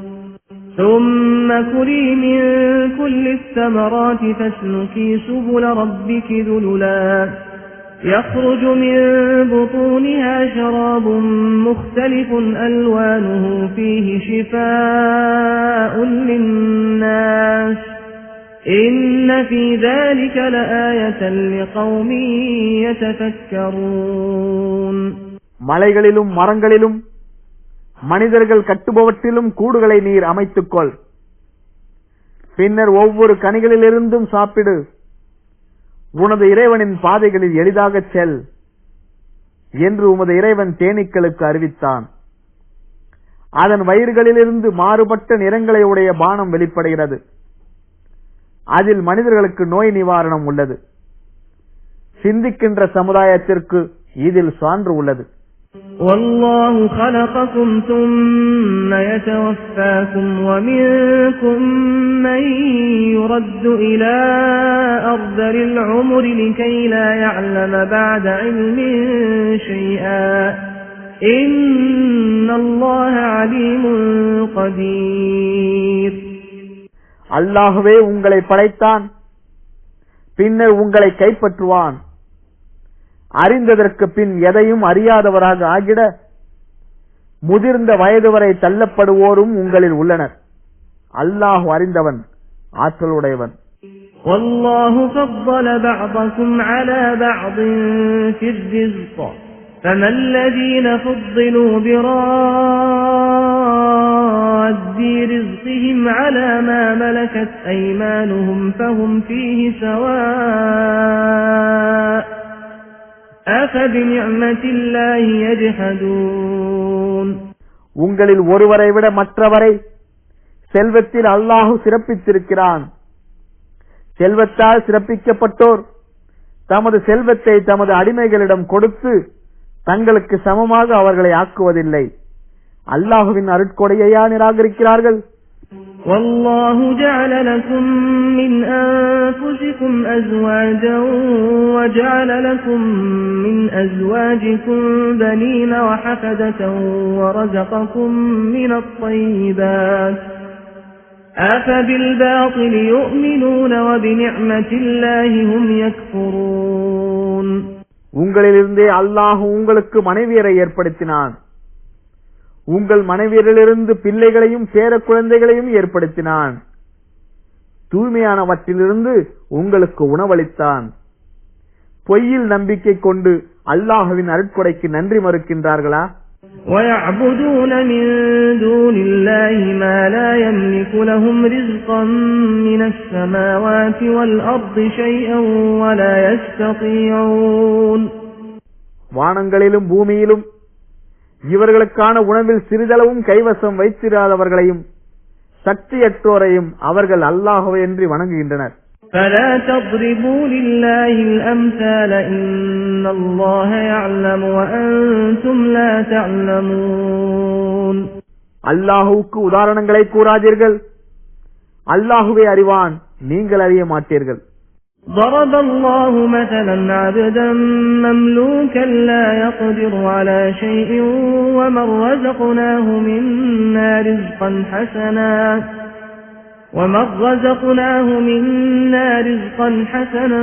ثُمَّ كُلِي مِن كُلِّ الثَّمَرَاتِ فَاسْلُكِي سُبُلَ رَبِّكِ ذُلُلًا يَخْرُجُ مِن بُطُونِهَا شَرَابٌ مُخْتَلِفٌ أَلْوَانُهُ فِيهِ شِفَاءٌ لِلنَّاسِ إِنَّ فِي ذَلِكَ لَآيَةً لِقَوْمٍ يَتَفَكَّرُونَ. மலைகளிலும் மரங்களிலும் மனிதர்கள் கட்டுபவற்றிலும் கூடுகளை நீர் அமைத்துக்கொள். பின்னர் ஒவ்வொரு கனிகளிலிருந்தும் சாப்பிடு. உனது இறைவனின் பாதைகளில் எளிதாகச் செல் என்று உமது இறைவன் தேனீக்களுக்கு அறிவித்தான். அதன் வயிறுகளிலிருந்து மாறுபட்ட நிறங்களை உடைய பானம் வெளிப்படுகிறது. அதில் மனிதர்களுக்கு நோய் நிவாரணம் உள்ளது. சிந்திக்கின்ற சமுதாயத்திற்கு இதில் சான்று உள்ளது. وَاللَّهُ خَلَقَكُمْ ثُمَّ يَتَوَفَّاكُمْ وَمِنكُم مَّن يُرَدُّ إِلَى أَرْذَلِ الْعُمُرِ لِكَيْ لَا يَعْلَمَ بَعْدَ عِلْمٍ شَيْئًا إِنَّ اللَّهَ عَلِيمٌ قَدِيرٌ. அல்லாஹ்வே உங்களை படைத்தான், பின்னர் உங்களை கைப்பற்றுவான். அறிந்ததற்கு பின் எதையும் அறியாதவராக ஆகிட முதிர்ந்த வயது வரை தள்ளப்படுவோரும் உங்களில் உள்ளனர். அல்லாஹ் அறிந்தவன், ஆற்றலுடையவன். وَاللَّهُ فَضَّلَ بَعْضَكُمْ عَلَى بَعْضٍ فِي الرِّزْقِ فَمَا الَّذِينَ فُضِّلُوا بِرَادِّ رِزْقِهِمْ عَلَى مَا مَلَكَتْ أَيْمَانُهُمْ فَهُمْ فِيهِ سَوَاءٌ أَفَبِنِعْمَةِ اللَّهِ يَجْحَدُونَ. உங்களில் ஒருவரை விட மற்றவரை செல்வத்தில் அல்லாஹ் சிறப்பித்திருக்கிறான். செல்வத்தால் சிறப்பிக்கப்பட்டோர் தமது செல்வத்தை தமது அடிமைகளிடம் கொடுத்து தங்களுக்கு சமமாக அவர்களை ஆக்குவதில்லை. அல்லாஹுவின் அருட்கொடையையா நிராகரிக்கிறார்கள்? وَاللَّهُ جَعَلَ لَكُم مِّنْ أَنفُسِكُمْ أَزْوَاجًا وَجَعَلَ لَكُم مِّنْ أَزْوَاجِكُم بَنِينَ وَحَفَدَةً وَرَزَقَكُم مِّنَ الطَّيِّبَاتِ أَفَبِالْبَاطِلِ يُؤْمِنُونَ وَبِنِعْمَةِ اللَّهِ هُمْ يَكْفُرُونَ. உங்களிலிருந்தே அல்லாஹ் உங்களுக்கு மனைவியரை ஏற்படுத்தினான். உங்கள் மனைவியரிலிருந்து பிள்ளைகளையும் பேர குழந்தைகளையும் ஏற்படுத்தினான். தூய்மையானவற்றிலிருந்து உங்களுக்கு உணவளித்தான். பொய்யில் நம்பிக்கை கொண்டு அல்லாஹ்வின் அருட்கொடைக்கு நன்றி மறுக்கின்றார்களா? وَيَعْبُدُونَ مِن دُونِ اللَّهِ مَا لَا يَمْلِكُ لَهُمْ رِزْقًا مِّنَ السَّمَاوَاتِ وَالْأَرْضِ شَيْئًا وَلَا يَسْتَطِيعُونَ. வானங்களிலும் பூமியிலும் இவர்களுக்கான உணவில் சிறிதளவும் கைவசம் வைத்திராதவர்களையும் சக்தியற்றோரையும் அவர்கள் அல்லாஹ்வையன்றி வணங்குகின்றனர். فَلَا تَضْرِبُوا لِلَّهِ الْأَمْثَالَ إِنَّ اللَّهَ يَعْلَمُ وَأَنْتُمْ لَا تَعْلَمُونَ. அல்லாஹ்வுக்கு உதாரணங்களை கூறாதீர்கள், அல்லாஹுவே அறிவான், நீங்கள் அறிய மாட்டீர்கள். ضرب الله مثلا عبدا مملوكا لا يقدر على شيء ومن رزقناه منا رزقا حسنا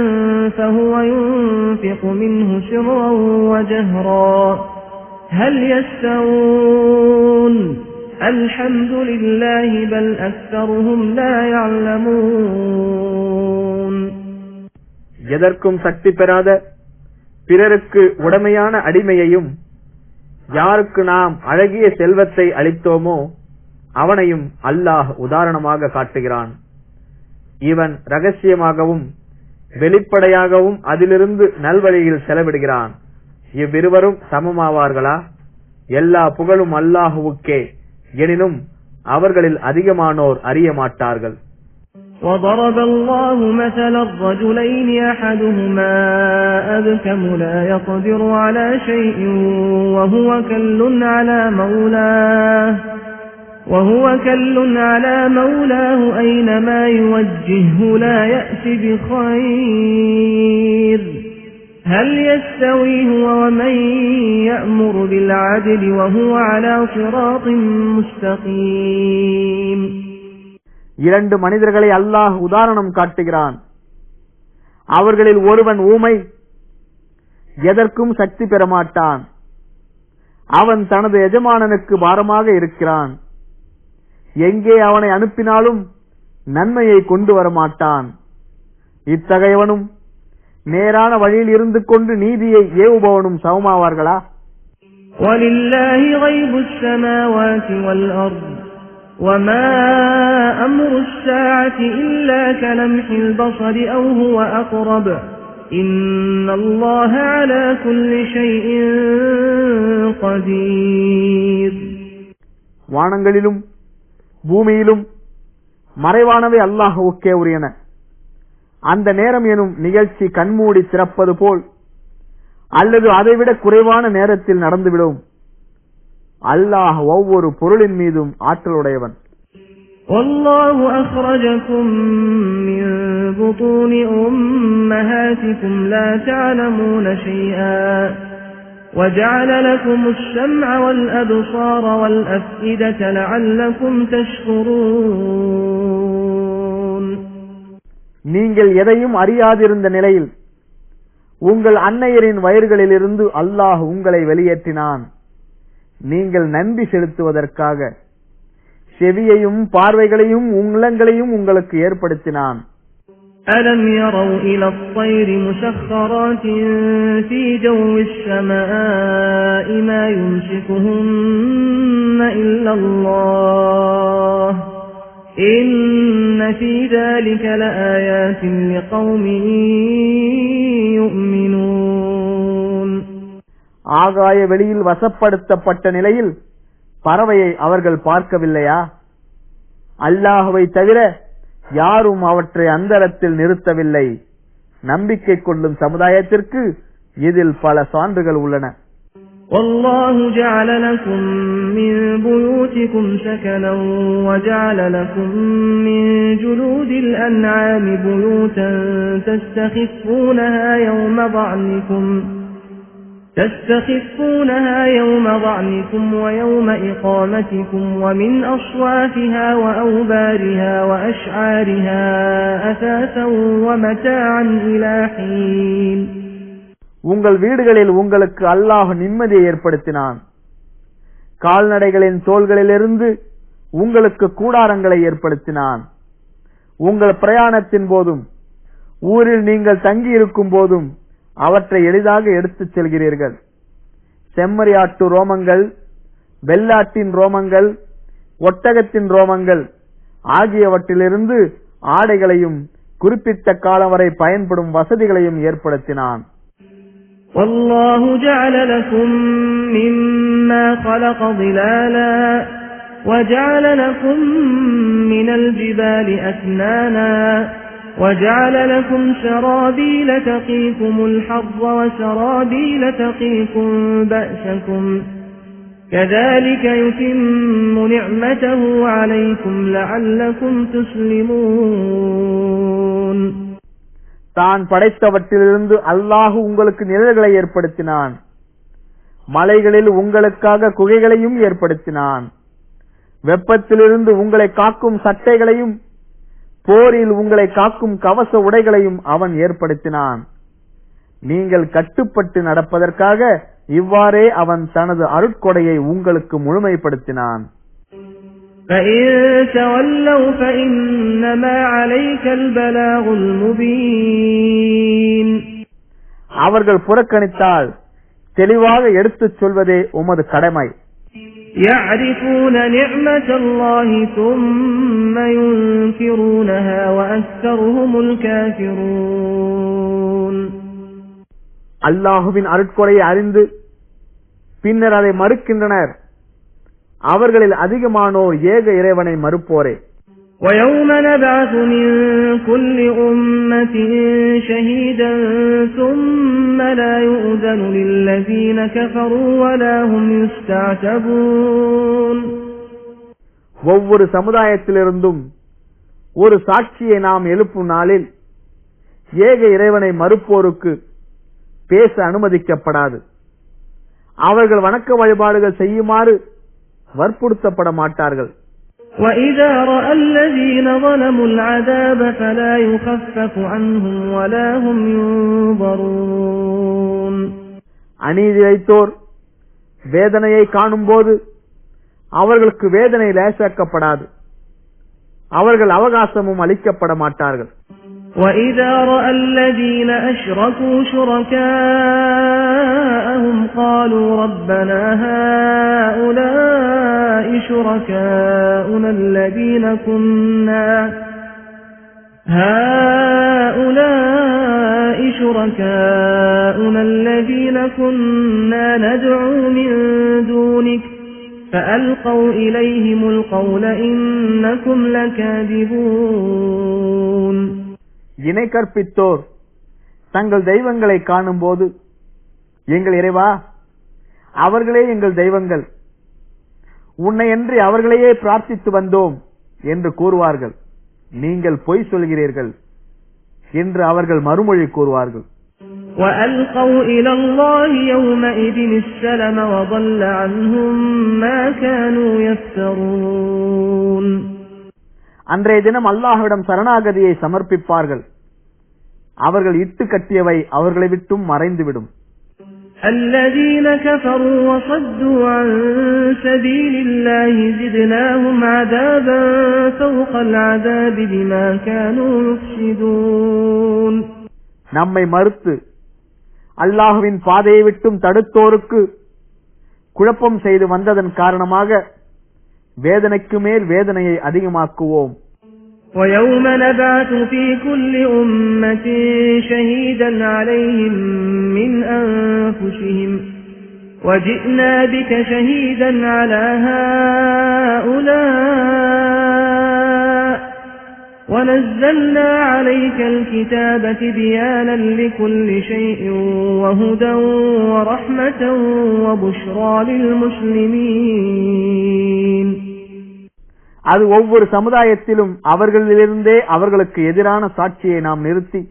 فهو ينفق منه سرا وجهرا هل يستوون الحمد لله بل أكثرهم لا يعلمون. எதற்கும் சக்தி பெறாத பிறருக்கு உடமையான அடிமையையும் யாருக்கு நாம் அழகிய செல்வத்தை அளித்தோமோ அவனையும் அல்லாஹ் உதாரணமாக காட்டுகிறான். இவன் ரகசியமாகவும் வெளிப்படையாகவும் அதிலிருந்து நல்வழியில் செலவிடுகிறான். இவ்விருவரும் சமமாவார்களா? எல்லா புகழும் அல்லாஹுவுக்கே, எனினும் அவர்களில் அதிகமானோர் அறிய மாட்டார்கள். وضرب الله مثلا الرجلين أحدهما أبكم لا يقدر على شيء وهو كل على مولاه أينما يوجهه لا يأتي بخير هل يستوي هو ومن يأمر بالعدل وهو على صراط مستقيم. இரண்டு மனிதர்களை அல்லாஹ் உதாரணம் காட்டுகிறான். அவர்களில் ஒருவன் ஊமை, எதற்கும் சக்தி பெறமாட்டான். அவன் தனது எஜமானனுக்கு பாரமாக இருக்கிறான். எங்கே அவனை அனுப்பினாலும் நன்மையை கொண்டு வரமாட்டான். இத்தகையவனும் நேரான வழியில் இருந்து கொண்டு நீதியை ஏவுபவனும் சமமாவார்களா? وَلِلَّهِ غَيْبُ السَّمَاوَاتِ وَالْأَرْضِ وَمَا أَمْرُ السَّاعَةِ إِلَّا كَلَمْحِ الْبَصَرِ أَوْ هُوَ أَقْرَبُ إِنَّ اللَّهَ عَلَى كُلِّ شَيْءٍ قَدِيرٌ. வானங்களிலும் பூமியிலும் மறைவானவை அல்லாஹ்வுக்கே உரியன. அந்த நேரம் எனும் நிகழ்ச்சி கண்மூடி திறப்பது போல் அல்லது அதைவிட குறைவான நேரத்தில் நடந்துவிடும். அல்லாஹ் ஒவ்வொரு பொருளின் மீதும் ஆற்றலுடையவன். والله أخرجكم من بطون أمهاتكم لا تعلمون شيئا وجعل لكم السمع والأبصار والأفئدة لعلكم تشكرون. நீங்கள் எதையும் அறியாதிருந்த நிலையில் உங்கள் அன்னையரின் வயிறுகளிலிருந்து அல்லாஹ் உங்களை வெளியேற்றினான். நீங்கள் நன்றி செலுத்துவதற்காக செவியையும் பார்வைகளையும் உள்ளங்களையும் உங்களுக்கு ஏற்படுத்தினான். أَلَمْ يَرَوْا إِلَى الطَّيْرِ مُسَخَّرَاتٍ فِي جَوِّ السَّمَاءِ مَا يُمْسِكُهُنَّ إِلَّا اللَّهُ إِنَّ فِي ذَلِكَ لَآيَاتٍ لِقَوْمٍ يُؤْمِنُونَ. ஆகாய வெளியில் வசப்படுத்தப்பட்ட நிலையில் பறவையை அவர்கள் பார்க்கவில்லையா? அல்லாஹ்வை தவிர யாரும் அவற்றை அந்தரத்தில் நிறுத்தவில்லை. நம்பிக்கை கொள்ளும் சமுதாயத்திற்கு இதில் பல சான்றுகள் உள்ளன. والله جعل لكم من بيوتكم سكنا وجعل لكم من جلود الأنعام بيوتا تستخفونها يوم ضعنكم ويوم إقامتكم ومن أصوافها وأوبارها وأشعارها أثاثا ومتاعا إلى حين. உங்கள் வீடுகளில் உங்களுக்கு அல்லாஹ் நிம்மதியை ஏற்படுத்தினான். கால்நடைகளின் தோள்களிலிருந்து உங்களுக்கு கூடாரங்களை ஏற்படுத்தினான். உங்கள் பிரயாணத்தின் போதும் ஊரில் நீங்கள் தங்கி இருக்கும் போதும் அவற்றை எளிதாக எடுத்துச் செல்கிறீர்கள். செம்மறியாட்டு ரோமங்கள், வெள்ளாட்டின் ரோமங்கள், ஒட்டகத்தின் ரோமங்கள் ஆகியவற்றிலிருந்து ஆடைகளையும் குறிப்பிட்ட காலம் வரை பயன்படும் வசதிகளையும் ஏற்படுத்தினான். والله جعل لكم مما خلق ظلالا وجعل لكم من الجبال أكنانا وجعل لكم سرابيل تقيكم الحر وسرابيل تقيكم بأسكم كذلك يتم نعمته عليكم لعلكم تسلمون. தான் படைத்தவற்றிலிருந்து அல்லாஹ் உங்களுக்கு நிழல்களை ஏற்படுத்தினான். மலைகளில் உங்களுக்காக குகைகளையும் ஏற்படுத்தினான். வெப்பத்திலிருந்து உங்களை காக்கும் சட்டைகளையும் போரில் உங்களை காக்கும் கவச உடைகளையும் அவன் ஏற்படுத்தினான். நீங்கள் கட்டுப்பட்டு நடப்பதற்காக இவ்வாறே அவன் தனது அருட்கொடையை உங்களுக்கு முழுமைப்படுத்தினான். فَإِن تَوَلَّوْا فَإِنَّمَا عَلَيْكَ الْبَلَاغُ الْمُبِينُ. அவர்கள் புறக்கணித்தால் தெளிவாக எடுத்துச் சொல்வதே உமது கடமை. يَعْرِفُونَ نِعْمَةَ اللَّهِ ثُمَّ يُنْكِرُونَهَا وَأَكْثَرُهُمُ الْكَافِرُونَ. அல்லாஹுவின் அருட்கொடையை அறிந்து பின்னர் அதை மறுக்கின்றனர். அவர்களில் அதிகமானோர் ஏக இறைவனை மறுப்போரே. وَيَوْمَ نَبْعَثُ مِنْ كُلِّ أُمَّةٍ شَهِيدًا ثُمَّ لَا يُؤْذَنُ لِلَّذِينَ كَفَرُوا وَلَا هُمْ يُسْتَعْتَبُونَ. ஒவ்வொரு சமுதாயத்திலிருந்தும் ஒரு சாட்சியை நாம் எழுப்பும் நாளில் ஏக இறைவனை மறுப்போருக்கு பேச அனுமதிக்கப்படாது. அவர்கள் வணக்க வழிபாடுகள் செய்யுமாறு வற்புறுத்தப்பட மாட்டார்கள். وَإِذَا رَأَى الَّذِينَ ظَلَمُوا الْعَذَابَ فَلَا يُخَفَّفُ عَنْهُمْ وَلَا هُمْ يُنظَرُونَ. அநீதி இழைத்தோர் வேதனையை காணும்போது அவர்களுக்கு வேதனை லேசாக்கப்படாது. அவர்கள் அவகாசமும் அளிக்கப்பட மாட்டார்கள். وَإِذَا رَأَى الَّذِينَ أَشْرَكُوا شُرَكَاءَهُمْ قَالُوا رَبَّنَا هَؤُلَاءِ شُرَكَاؤُنَا الَّذِينَ كُنَّا نَدْعُو مِن دُونِكَ فَأَلْقَوْا إِلَيْهِمُ الْقَوْلَ إِنَّكُمْ لَكَاذِبُونَ. இணை கற்பித்தோர் தங்கள் தெய்வங்களை காணும் போது, எங்கள் இறைவா, அவர்களே எங்கள் தெய்வங்கள், உன்னையன்றி அவர்களையே பிரார்த்தித்து வந்தோம் என்று கூறுவார்கள். நீங்கள் பொய் சொல்கிறீர்கள் என்று அவர்கள் மறுமொழி கூறுவார்கள். وَأَلْقَوْا إِلَى اللَّهِ يَوْمَئِذٍ السَّلَمَ وَضَلَّ عَنْهُمْ مَا كَانُوا يَفْتَرُونَ. அன்றைய தினம் அல்லாஹ்விடம் சரணாகதியை சமர்ப்பிப்பார்கள். அவர்கள் இட்டு கட்டியவை அவர்களை விட்டும் மறைந்துவிடும். الَّذِينَ كَفَرُوا وَصَدُّوا عَن سَبِيلِ اللَّهِ زِدْنَاهُمْ عَذَابًا فَوْقَ الْعَذَابِ بِمَا كَانُوا يُفْسِدُونَ. நம்மை மறுத்து அல்லாஹ்வின் பாதையை விட்டும் தடுத்தோருக்கு குழப்பம் செய்து வந்ததன் காரணமாக வேதனைக்கு மேல் வேதனையை அதிகமாக்குவோம். وَيَوْمَ نَبْعَثُ فِي كُلِّ أُمَّةٍ شَهِيدًا عَلَيْهِمْ مِنْ أَنْفُسِهِمْ وَجِئْنَا بِكَ شَهِيدًا عَلَى هَؤُلَاءِ وَنَزَّلْنَا عَلَيْكَ الْكِتَابَ تِبْيَانًا لِكُلِّ شَيْءٍ وَهُدًى وَرَحْمَةً وَبُشْرَى لِلْمُسْلِمِينَ. அது ஒவ்வொரு சமுதாயத்திலும் அவர்களிலிருந்தே அவர்களுக்கு எதிரான சாட்சியை நாம் நிறுத்தி,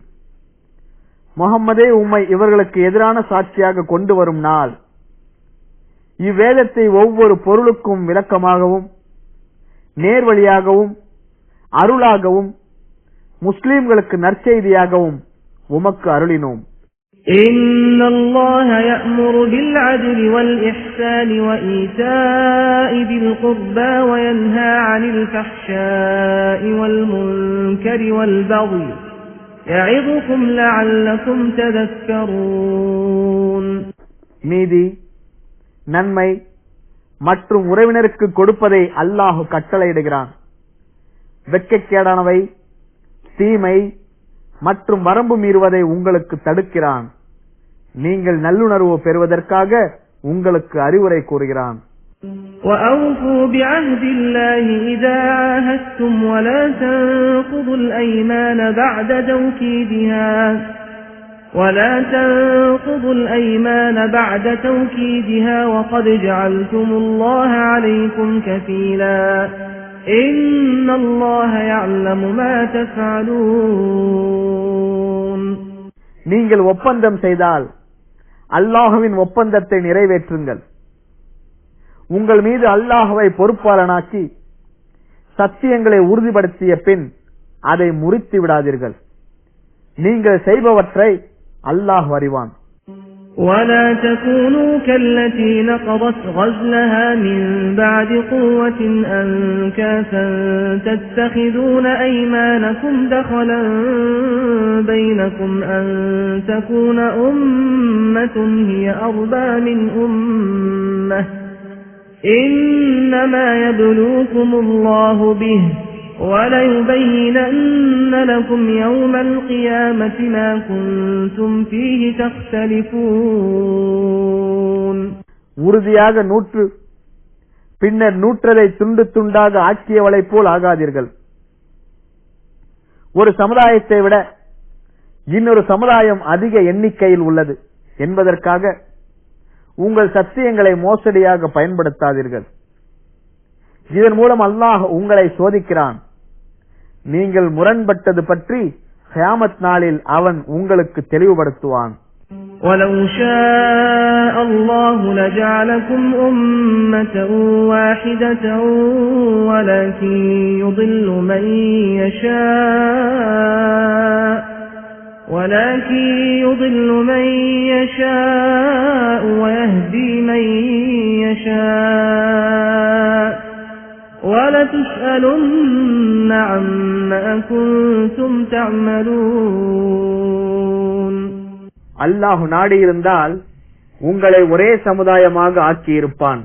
முஹம்மதே உம்மை இவர்களுக்கு எதிரான சாட்சியாக கொண்டு வரும் நாள். இவ்வேதத்தை ஒவ்வொரு பொருளுக்கும் விளக்கமாகவும் நேர்வழியாகவும் அருளாகவும் முஸ்லிம்களுக்கு நற்செய்தியாகவும் உமக்கு அருளினோம். إِنَّ اللَّهَ يَأْمُرُ بِالْعَدْلِ وَالْإِحْسَانِ وَإِيتَاءِ ذِي الْقُرْبَى وَيَنْهَى عَنِ الْفَحْشَاءِ وَالْمُنكَرِ وَالْبَغْيِ يَعِظُكُمْ لَعَلَّكُمْ تَذَكَّرُونَ. நீதி, நன்மை மற்றும் உறவினருக்கு கொடுப்பதை அல்லாஹ் கட்டளையிடுகிறான். வெட்கக்கேடானவை, தீமை மற்றும் வரம்பு மீறுவதை உங்களுக்கு தடுக்கிறான். நீங்கள் நல்லுணர்வு பெறுவதற்காக உங்களுக்கு அறிவுரை கூறுகிறான். وَأَوْفُوا بِعَهْدِ اللَّهِ إِذَا عَاهَدتُّمْ وَلَا تَنقُضُوا الْأَيْمَانَ بَعْدَ تَوْكِيدِهَا ولا تنقضوا الأيمان بعد توكيدها وقد جعلتم الله عليكم كفيلا إن الله يعلم ما تفعلون. நீங்கள் ஒப்பந்தம் செய்தால் அல்லாஹ்வின் ஒப்பந்தத்தை நிறைவேற்றுங்கள். உங்கள் மீது அல்லாஹ்வை பொறுப்பாளனாக்கி சத்தியங்களை உறுதிப்படுத்திய பின் அதை முறித்து விடாதீர்கள். நீங்கள் செய்பவற்றை அல்லாஹ் அறிவான். ولا تكونوا كالتي نقضت غزلها من بعد قوة أنكاثا تتخذون أيمانكم دخلا بينكم أن تكون أمة هي أربى من أمة إنما يبلوكم الله به وَلَيُبَيِّنَنَّ لَكُمْ يَوْمَ الْقِيَامَةِ مَا كُنْتُمْ فِيهِ تَخْتَلِفُونَ. உறுதியாக நூற்று பின்னர் நூற்றதை துண்டு துண்டாக ஆக்கியவளை போல் ஆகாதீர்கள். ஒரு சமுதாயத்தை விட இன்னொரு சமுதாயம் அதிக எண்ணிக்கையில் உள்ளது என்பதற்காக உங்கள் சத்தியங்களை மோசடியாக பயன்படுத்தாதீர்கள். இதன் மூலம் அல்லாஹ் உங்களை சோதிக்கிறான். நீங்கள் முரண்பட்டது பற்றி கியாமத் நாளில் அவன் உங்களுக்கு தெளிவுபடுத்துவான். وَلَوْ شَاءَ اللَّهُ لَجَعَلَكُمْ أُمَّةً وَاحِدَةً وَلَكِن يُضِلُّ مَن يَشَاءُ وَيَهْدِي مَن يَشَاءُ وَلَتُسْأَلُنَّ عَمَّا كُنتُمْ تَعْمَلُونَ. அல்லாஹ் நாடியிருந்தால் உங்களை ஒரே சமுதாயமாக ஆக்கியிருப்பான்.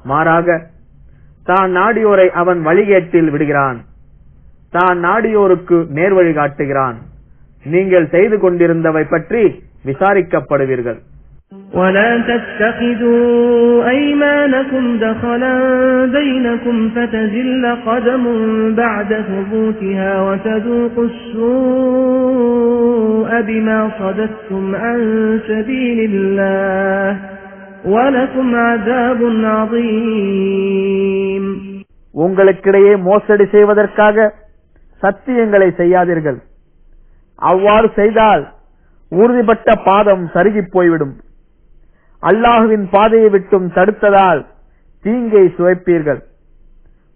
மாறாக தான் நாடியோரை அவன் வழிகேட்டில் விடுகிறான். தான் நாடியோருக்கு நேர்வழி காட்டுகிறான். நீங்கள் செய்து கொண்டிருந்தவை பற்றி விசாரிக்கப்படுவீர்கள். وَلَا تَتَّخِذُوا أَيْمَانَكُمْ دَخَلًا بَيْنَكُمْ فَتَزِلَّ قَدَمٌ بَعْدَ ثُبُوتِهَا وَتَذُوقُوا السُّوءَ بِمَا صَدَدتُّمْ عَن سَبِيلِ اللَّهِ وَلَكُمْ عَذَابٌ عَظِيمٌ. உங்களுக்கிடையே மோசடி செய்வதற்காக சத்தியங்களை செய்யாதீர்கள். அவ்வாறு செய்தால் உறுதிப்பட்ட பாதம் சருகி போய்விடும். அல்லாஹுவின் பாதையை விட்டும் தடுத்ததால் தீங்கை சுவைப்பீர்கள்.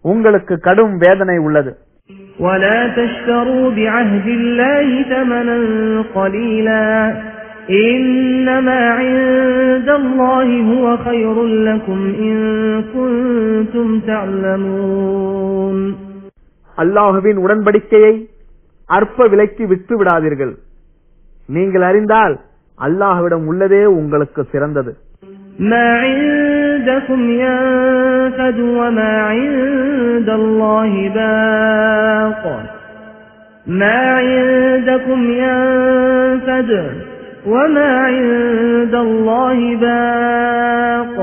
உங்களுக்கு கடும் வேதனை உள்ளது. وَلَا تَشْتَرُوا بِعَهْدِ اللَّهِ ثَمَنًا قَلِيلًا إِنَّمَا عِندَ اللَّهِ هُوَ خَيْرٌ لَكُمْ إِن كُنتُمْ تَعْلَمُونَ. அல்லாஹுவின் உடன்படிக்கையை அற்ப விலைக்கு விற்று விடாதீர்கள். நீங்கள் அறிந்தால் அல்லாஹ்விடம் உள்ளதே உங்களுக்கு சிறந்தது. مَا عِندَكُمْ يَنفَدُ وَمَا عِندَ اللَّهِ بَاقٍ مَا عِندَكُمْ يَنفَدُ وَمَا عِندَ اللَّهِ بَاقٍ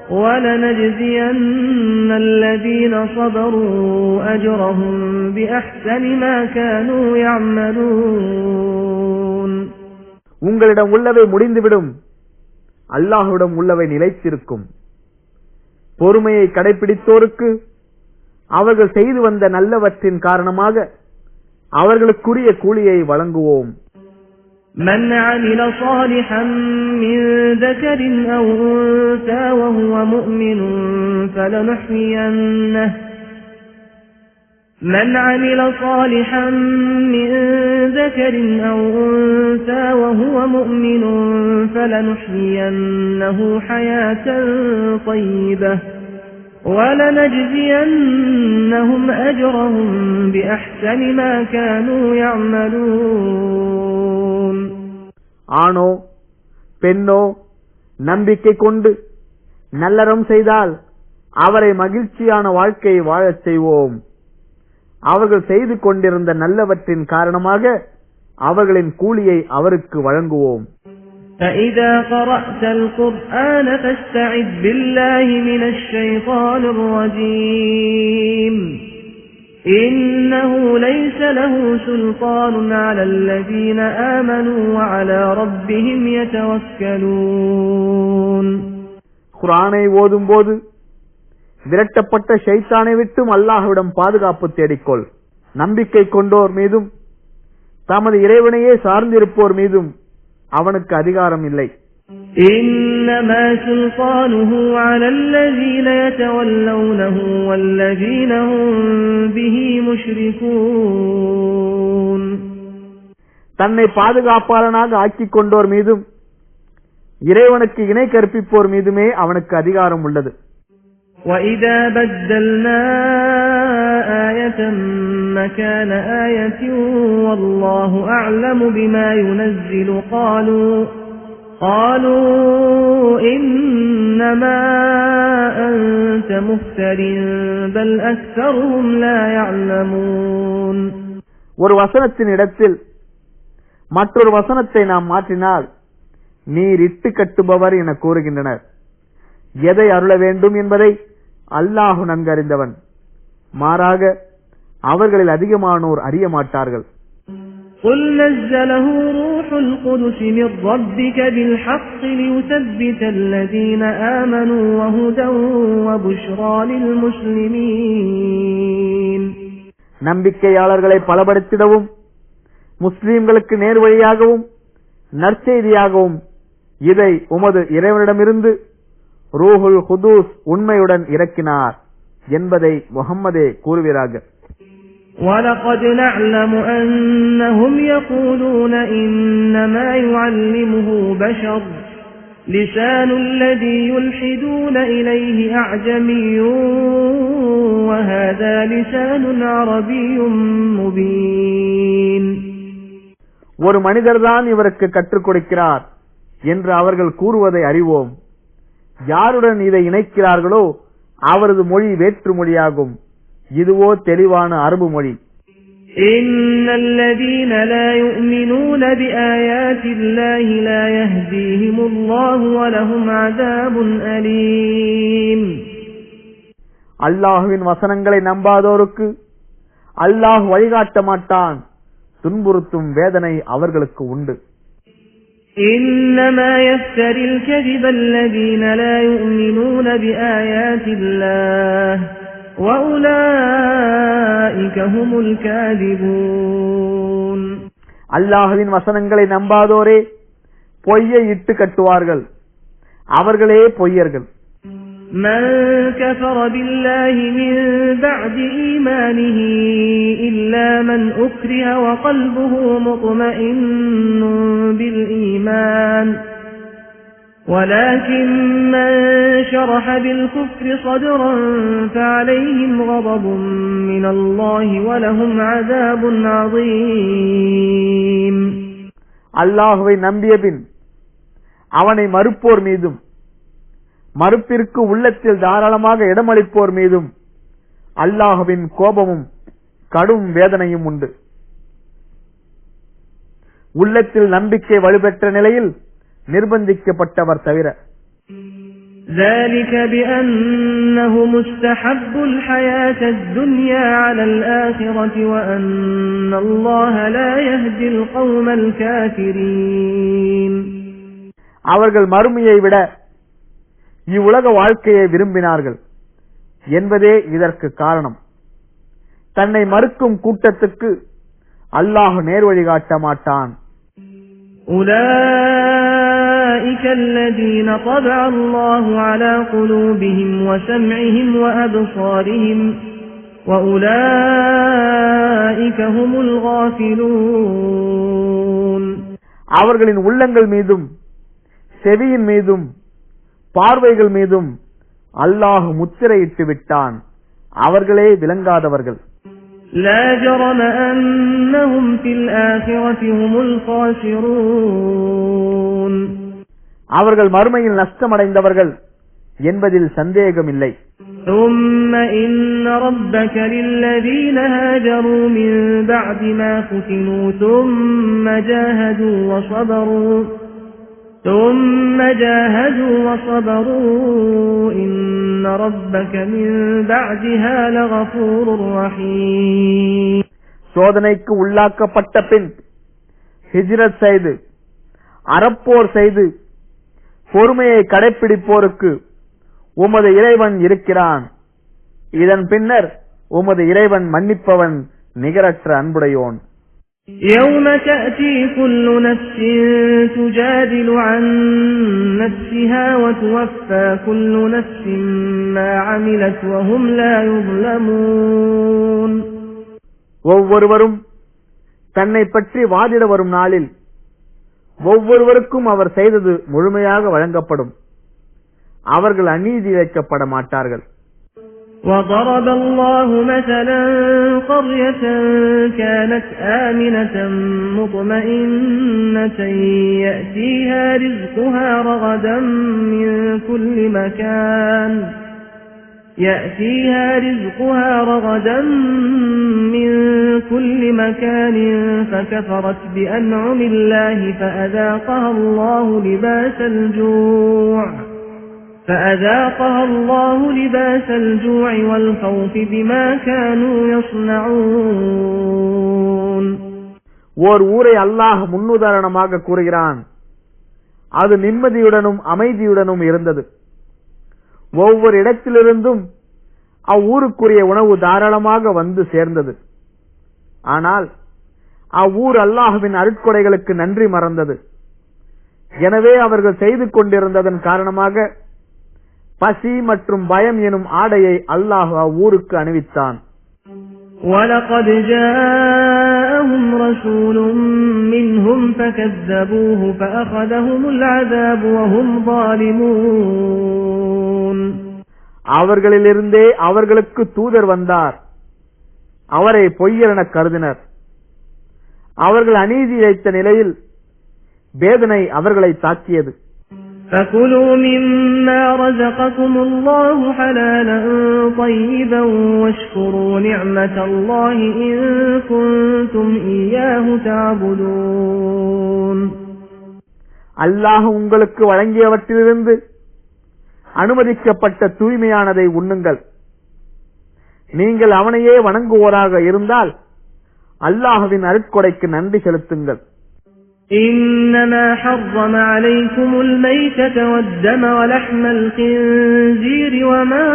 وَلَنَجْزِيَنَّ الَّذِينَ صَبَرُوا أَجْرَهُم بِأَحْسَنِ مَا كَانُوا يَعْمَلُونَ. உங்களிடம் உள்ளவை முடிந்துவிடும், அல்லாஹ்விடம் உள்ளவை நிலைத்திருக்கும். பொறுமையை கடைபிடித்தோருக்கு அவர்கள் செய்து வந்த நல்லவற்றின் காரணமாக அவர்களுக்குரிய கூலியை வழங்குவோம். من عمل صالحا من ذكر أو أنثى وهو مؤمن فلنحيينه من عمل صالحا من ذكر أو أنثى وهو مؤمن فلنحيينه حياة طيبة وَلَنَجْزِيَنَّهُمْ أَجْرَهُمْ بِأَحْسَنِ مَا كَانُوا يَعْمَلُونَ. ஆணோ பெண்ணோ நம்பிக்கை கொண்டு நல்லறம் செய்தால் அவரை மகிழ்ச்சியான வாழ்க்கையை வாழச் செய்வோம். அவர்கள் செய்து கொண்டிருந்த நல்லவற்றின் காரணமாக அவர்களின் கூலியை அவருக்கு வழங்குவோம். فَإِذَا قَرَأْتَ الْقُرْآنَ فَاسْتَعِذْ بِاللَّهِ مِنَ الشَّيْطَانِ الرَّجِيمِ إنه ليس له سلطان على الذين آمنوا وعلى ربهم يتوكلون. குர்ஆனை ஓதும் போது விரட்டப்பட்ட ஷைத்தானை விட்டும் அல்லாஹ்விடம் பாதுகாப்பு தேடிக்கொள். நம்பிக்கை கொண்டோர் மீதும் தமது இறைவனையே சார்ந்திருப்போர் மீதும் அவனுக்கு அதிகாரம் இல்லை. إنما سلطانه على الذين يتولونه والذين هم به مشركون. தன்னை பாதுகாப்பாளனாக ஆக்கிக் கொண்டோர் மீதும் இறைவனுக்கு இணை கற்பிப்போர் மீதுமே அவனுக்கு அதிகாரம் உள்ளது. وَإِذَا بَدَّلْنَا آيَةً مَكَانَ آيَةٍ وَاللَّهُ أَعْلَمُ بِمَا يُنَزِّلُ قالوا إنما أنت مفتر بل أكثرهم لا يعلمون. ஒரு வசனத்தின் இடத்தில் மற்றொரு வசனத்தை நாம் மாற்றினால் நீர் இட்டு கட்டுபவர் என கூறுகின்றனர். எதை அருள வேண்டும் என்பதை அல்லாஹ் நன்கறிந்தவன். மாறாக அவர்களில் அதிகமானோர் அறிய மாட்டார்கள். قل نزله روح القدس من ربك بالحق ليثبت الذين آمنوا وهدى وبشرى للمسلمين. நம்பிக்கையாளர்களை பலப்படுத்திடவும் முஸ்லிம்களுக்கு நேர்வழியாகவும் நற்செய்தியாகவும் இதை உமது இறைவனிடமிருந்து ரூஹுல் குதூஸ் உண்மையுடன் இறக்கினார் என்பதை முஹம்மதே கூறுவீராக. وَلَقَدْ نَعْلَمُ أَنَّهُمْ يَقُولُونَ إِنَّمَا يُعَلِّمُهُ بَشَرٌ لِسَانُ الَّذِي يُلْحِدُونَ إِلَيْهِ أَعْجَمِيٌّ وَهَذَا لِسَانٌ عَرَبِيٌّ مُبِينٌ. ஒரு மனிதர்தான் இவருக்கு கற்றுக் கொடுக்கிறார் என்று அவர்கள் கூறுவதை அறிவோம். யாருடன் இதை இணைக்கிறார்களோ அவரது மொழி வேற்று மொழியாகும். இதுவோ தெளிவான அரபு மொழி. இன்னல்லதீன லா யுமினூன பிஆயாத்தில்லாஹி லா யஹ்தீஹிமுல்லாஹு வலஹும் அஸாபுன் அலீம். அல்லாஹ்வின் வசனங்களை நம்பாதோருக்கு அல்லாஹ் வழிகாட்ட மாட்டான். துன்புறுத்தும் வேதனை அவர்களுக்கு உண்டு. إنما يفتري الكذب الذين لا يؤمنون بآيات الله وأولئك هم الكاذبون. அல்லாஹ்வின் வசனங்களை நம்பாதோரே பொய்யை இட்டு கட்டுவார்கள். அவர்களே பொய்யர்கள். من كفر بالله من بعد إيمانه إلا من أكره وقلبه مطمئن بالإيمان ولكن من شرح بالكفر صدرا فعليهم غضب من الله ولهم عذاب عظيم. அல்லாஹ்வை நம்பிய பின் அவனை மறுப்போர் மீதும் மறுப்பிற்கு உள்ளத்தில் தாராளமாக இடமளிப்போர் மீதும் அல்லாஹ்வின் கோபமும் கடும் வேதனையும் உண்டு. உள்ளத்தில் நம்பிக்கை வலுப்பெற்ற நிலையில் நிர்பந்திக்கப்பட்டவர் தவிர. ذلك بأنهم استحبوا الحياة الدنيا على الآخرة وأن الله لا يهدي القوم الكافرين. அவர்கள் மறுமையை விட இவ்வுலக வாழ்க்கையை விரும்பினார்கள் என்பதே இதற்கு காரணம். தன்னை மறுக்கும் கூட்டத்துக்கு அல்லாஹ் நேர்வழி காட்ட மாட்டான். أولئك الذين طبع الله على قلوبهم وسمعهم وأبصارهم وأولئك هم الغافلون. அவர்களின் உள்ளங்கள் மீதும் செவியின் மீதும் பார்வைகள் மீதும் அல்லாஹ் முத்திரையிட்டு விட்டான். அவர்களே விளங்காதவர்கள். لا جرم أنهم في الآخرة هم الخاسرون. அவர்கள் மறுமையில் நஷ்டமடைந்தவர்கள் என்பதில் சந்தேகமில்லை. ثم إن ربك للذين هاجروا من بعد ما فتنوا ثم جاهدوا وصبروا ثم جاهدوا وصبروا إن ربك من بعدها لغفور رحيم. சோதனைக்கு உள்ளாக்கப்பட்ட பின் ஹிஜ்ரத் செய்து அறப்போர் செய்து பொறுமையை கடைப்பிடிப்போருக்கு உமது இறைவன் இருக்கிறான். இதன் பின்னர் உமது இறைவன் மன்னிப்பவன், நிகரற்ற அன்புடையோன். يوم تأتي كل نفس تجادل عن نفسها وتوفى كل نفس ما عملت وهم لا يظلمون. ஒவ்வொருவரும் தன்னை பற்றி வாதிட வரும் நாளில் ஒவ்வொருவருக்கும் அவர் செய்தது முழுமையாக வழங்கப்படும். அவர்கள் அநீதி இழைக்கப்பட மாட்டார்கள். وضرب الله مثلا قرية كانت آمنة مطمئنة يأتيها رزقها رغدا من كل مكان فكفرت بأنعم الله فأذاقها الله لباس الجوع والخوف بما كانوا يصنعون. ஓர் ஊரை அல்லாஹ் முன்னுதாரணமாக கூறுகிறான். அது நிம்மதியுடனும் அமைதியுடனும் இருந்தது. ஒவ்வொரு இடத்திலிருந்தும் அவ்வூருக்குரிய உணவு தாராளமாக வந்து சேர்ந்தது. ஆனால் அவ்வூர் அல்லாஹ்வின் அருட்கொடைகளுக்கு நன்றி மறந்தது. எனவே அவர்கள் செய்து கொண்டிருந்ததன் காரணமாக பசி மற்றும் பயம் எனும் ஆடையை அல்லாஹ் அவ்வூருக்கு அணிவித்தான். وَلَقَدْ جَاءَهُمْ رَسُولٌ مِّنْهُمْ فَكَذَّبُوهُ فَأَخَذَهُمُ الْعَذَابُ وَهُمْ ظَالِمُونَ. அவர்களிலிருந்தே அவர்களுக்கு தூதர் வந்தார். அவரை பொய்யர் என கருதினர். அவர்கள் அநீதி இழைத்த நிலையில் வேதனை அவர்களை தாக்கியது. فَكُلُوا مِمَّا رَزَقَكُمُ اللَّهُ حَلَالًا طَيِّبًا وَاشْكُرُوا نِعْمَةَ اللَّهِ إِن كُنتُمْ إِيَّاهُ تَعْبُدُونَ. அல்லாஹ் உங்களுக்கு வழங்கியவற்றிலிருந்து அனுமதிக்கப்பட்ட தூய்மையானதை உண்ணுங்கள். நீங்கள் அவனையே வணங்குவோராக இருந்தால் அல்லாஹ்வின் அருட்கொடைக்கு நன்றி செலுத்துங்கள். إنما حرم عليكم الميتة والدم ولحم الخنزير وما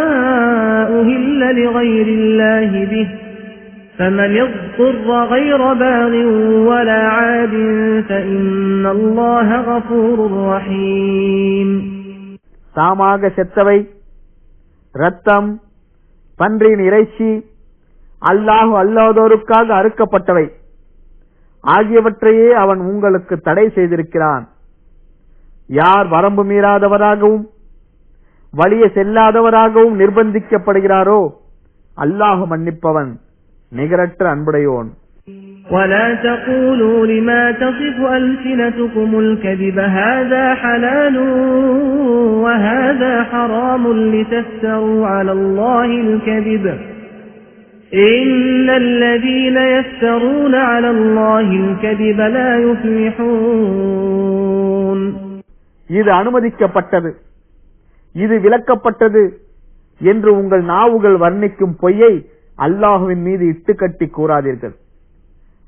أهل لغير الله به فمن اضطر غير باغ ولا عاد فإن الله غفور رحيم. தாமாக செத்தவை, இரத்தம், பன்றியின் இறைச்சி, அல்லாஹ் அல்லாதோருக்காக அறுக்கப்பட்டவை ஆகியவற்றையே அவன் உங்களுக்கு தடை செய்திருக்கிறான். யார் வரம்பு மீறாதவராகவும் வலிய செல்லாதவராகவும் நிர்பந்திக்கப்படுகிறாரோ அல்லாஹ் மன்னிப்பவன், நிகரற்ற அன்புடையோன். ولا تقولوا لما تصف ألسنتكم الكذب هذا حلال وهذا حرام لتفتروا على الله الكذب إن الذين يفترون على الله الكذب لا يفلحون. இது அனுமதிக்கப்பட்டது, இது விலக்கப்பட்டது என்று உங்கள் நாவுகள் வர்ணிக்கும் பொய்யை அல்லாஹுவின் மீது இட்டுக்கட்டி கூறாதீர்கள்.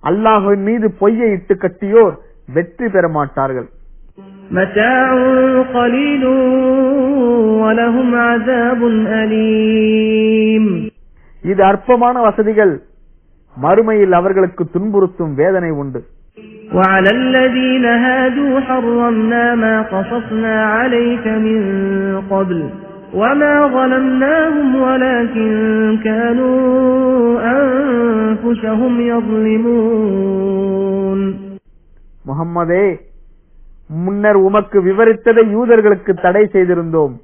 அல்லாஹுவின் மீது பொய்யை இட்டுக்கட்டியோர் வெற்றி பெற மாட்டார்கள். متاع قليل ولهم عذاب أليم. இது அற்பமான வசதிகள், மறுமையில் அவர்களுக்கு துன்புறுத்தும் வேதனை உண்டு. وعلى الذين هادوا حرمنا ما قصصنا عليك من قبل وما ظلمناهم ولكن كانوا أنفسهم يظلمون. முஹம்மதே, முன்னர் உமக்கு விவரித்ததை யூதர்களுக்கு தடை செய்திருந்தோம்.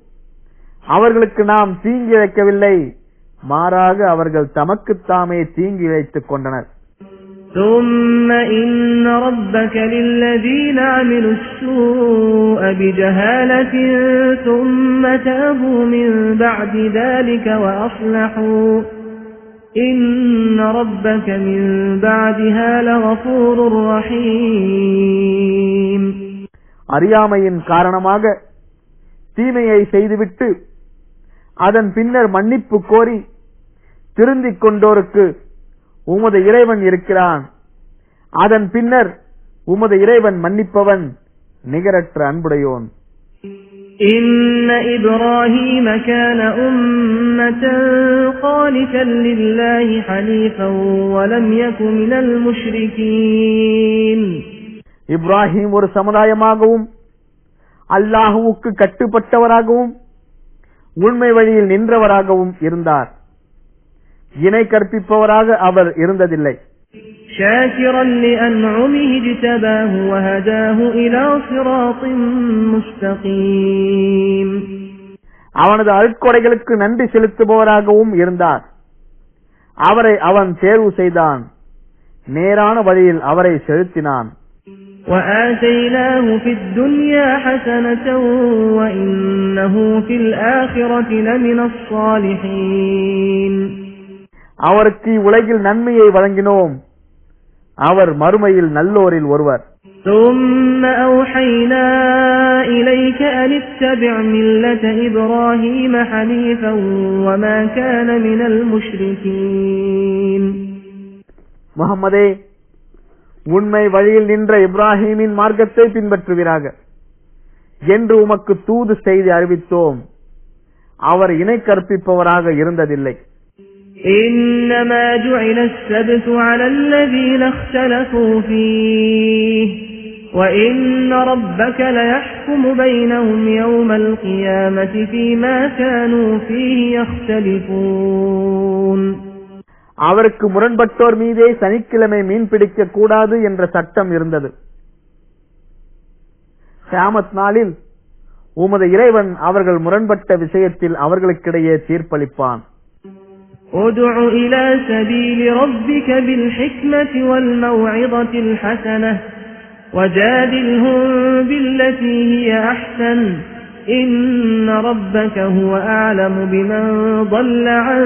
அவர்களுக்கு நாம் தீங்கி இழைக்கவில்லை, மாறாக அவர்கள் தமக்குத்தாமே தீங்கி இழைத்துக் கொண்டனர். ثم إن ربك للذين عملوا السوء بجهالة ثم تابوا من بعد ذلك وأصلحوا إن ربك من بعدها لغفور رحيم. அறியாமையின் காரணமாக தீமையை செய்துவிட்டு அதன் பின்னர் மன்னிப்பு கோரி திருந்திக் கொண்டோருக்கு உமது இறைவன் இருக்கிறான். அதன் பின்னர் உமது இறைவன் மன்னிப்பவன், நிகரற்ற அன்புடையோன். إن إبراهيم كان أمة قانتا لله حنيفا ولم يك من المشركين. இப்ராஹிம் ஒரு சமுதாயமாகவும் அல்லாஹ்வுக்கு கட்டுப்பட்டவராகவும் உண்மை வழியில் நின்றவராகவும் இருந்தார். இணை கற்பிப்பவராக அவர் இருந்ததில்லை. شاكرا لأنعمه اجتباه وهداه إلى صراط مستقيم. அவனது அருட்கொடைகளுக்கு நன்றி செலுத்துபவராகவும் இருந்தார். அவரை அவன் தேர்வு செய்தான், நேரான வழியில் அவரை செலுத்தினான். وآتيناه في الدنيا حسنة وإنه في الآخرة لمن الصالحين. அவருக்கு உலகில் நன்மையை வழங்கினோம், அவர் மறுமையில் நல்லோரில் ஒருவர். ثم أوحينا إليك أن اتبع ملة إبراهيم حنيفا وما كان من المشركين. முஹம்மதே, உண்மை வழியில் நின்ற இப்ராஹீமின் மார்க்கத்தை பின்பற்றுவீராக என்று உமக்கு தூது செய்து அறிவித்தோம். அவர் இணை கற்பிப்பவராக இருந்ததில்லை. إنما جعل السبت على الذين اختلفوا فيه وإن ربك ليحكم بينهم يوم القيامة فيما كانوا فيه يختلفون. அவருக்கு முரண்பட்டோர் மீதே சனிக்கிழமை மீன் பிடிக்க கூடாது என்ற சட்டம் இருந்தது. கியாமத் நாளில் உமது இறைவன் அவர்கள் முரண்பட்ட விஷயத்தில் அவர்களுக்கிடையே தீர்ப்பளிப்பான். ادع إلى سبيل ربك بالحكمة والموعظة الحسنة وجادلهم بالتي هي أحسن إن ربك هو أعلم بمن ضل عن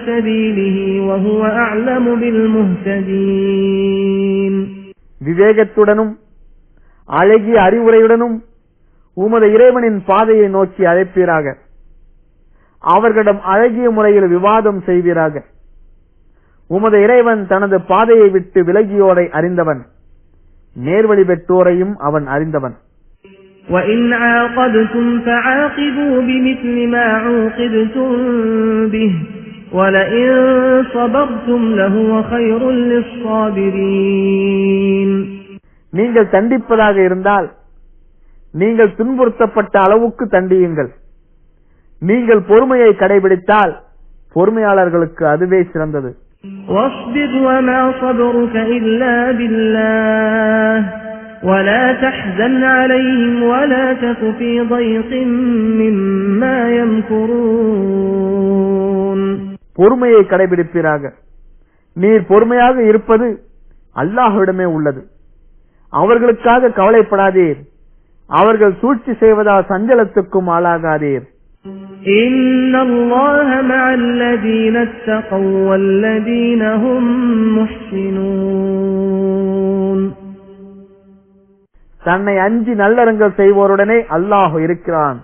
سبيله وهو أعلم بالمهتدين. விவேகத்துடனும் அழகிய அறிவுரையுடனும் உமது இறைவனின் பாதையை நோக்கி அழைப்பீராக. அவர்களிடம் அழகிய முறையில் விவாதம் செய்வீராக. உமது இறைவன் தனது பாதையை விட்டு விலகியோரை அறிந்தவன், நேர்வழி பெற்றோரையும் அவன் அறிந்தவன். وَإِنْ عَاقَبْتُمْ فَعَاقِبُوا بِمِثْلِ مَا عُوقِبْتُمْ بِهِ وَلَئِنْ صَبَرْتُمْ لَهُوَ خَيْرٌ لِلصَّابِرِينَ. நீங்கள் தண்டிப்பதாக இருந்தால் நீங்கள் துன்புறுத்தப்பட்ட அளவுக்கு தண்டியுங்கள். நீங்கள் பொறுமையை கடைபிடித்தால் பொறுமையாளர்களுக்கு அதுவே சிறந்தது. وَاصْبِرْ وَمَا صَبْرُكَ إِلَّا بِاللَّهِ وَلَا تَحْزَنْ عَلَيْهِمْ وَلَا تَكُ فِي ضَيْقٍ مِّمَّا يَمْكُرُونَ. பொறுமையை கடைபிடிப்பீராக. நீர் பொறுமையாக இருப்பது அல்லாஹ்விடமே உள்ளது. அவர்களுக்காக கவலைப்படாதீர். அவர்கள் சூழ்ச்சி செய்வதால் சஞ்சலத்துக்கும் ஆளாகாதீர். إِنَّ اللَّهَ مَعَ الَّذِينَ اتَّقَوْا وَالَّذِينَ هُمْ مُحْسِنُونَ. தன்னை அஞ்சி நல்லறங்கள் செய்வோருடனே அல்லாஹ் இருக்கிறான்.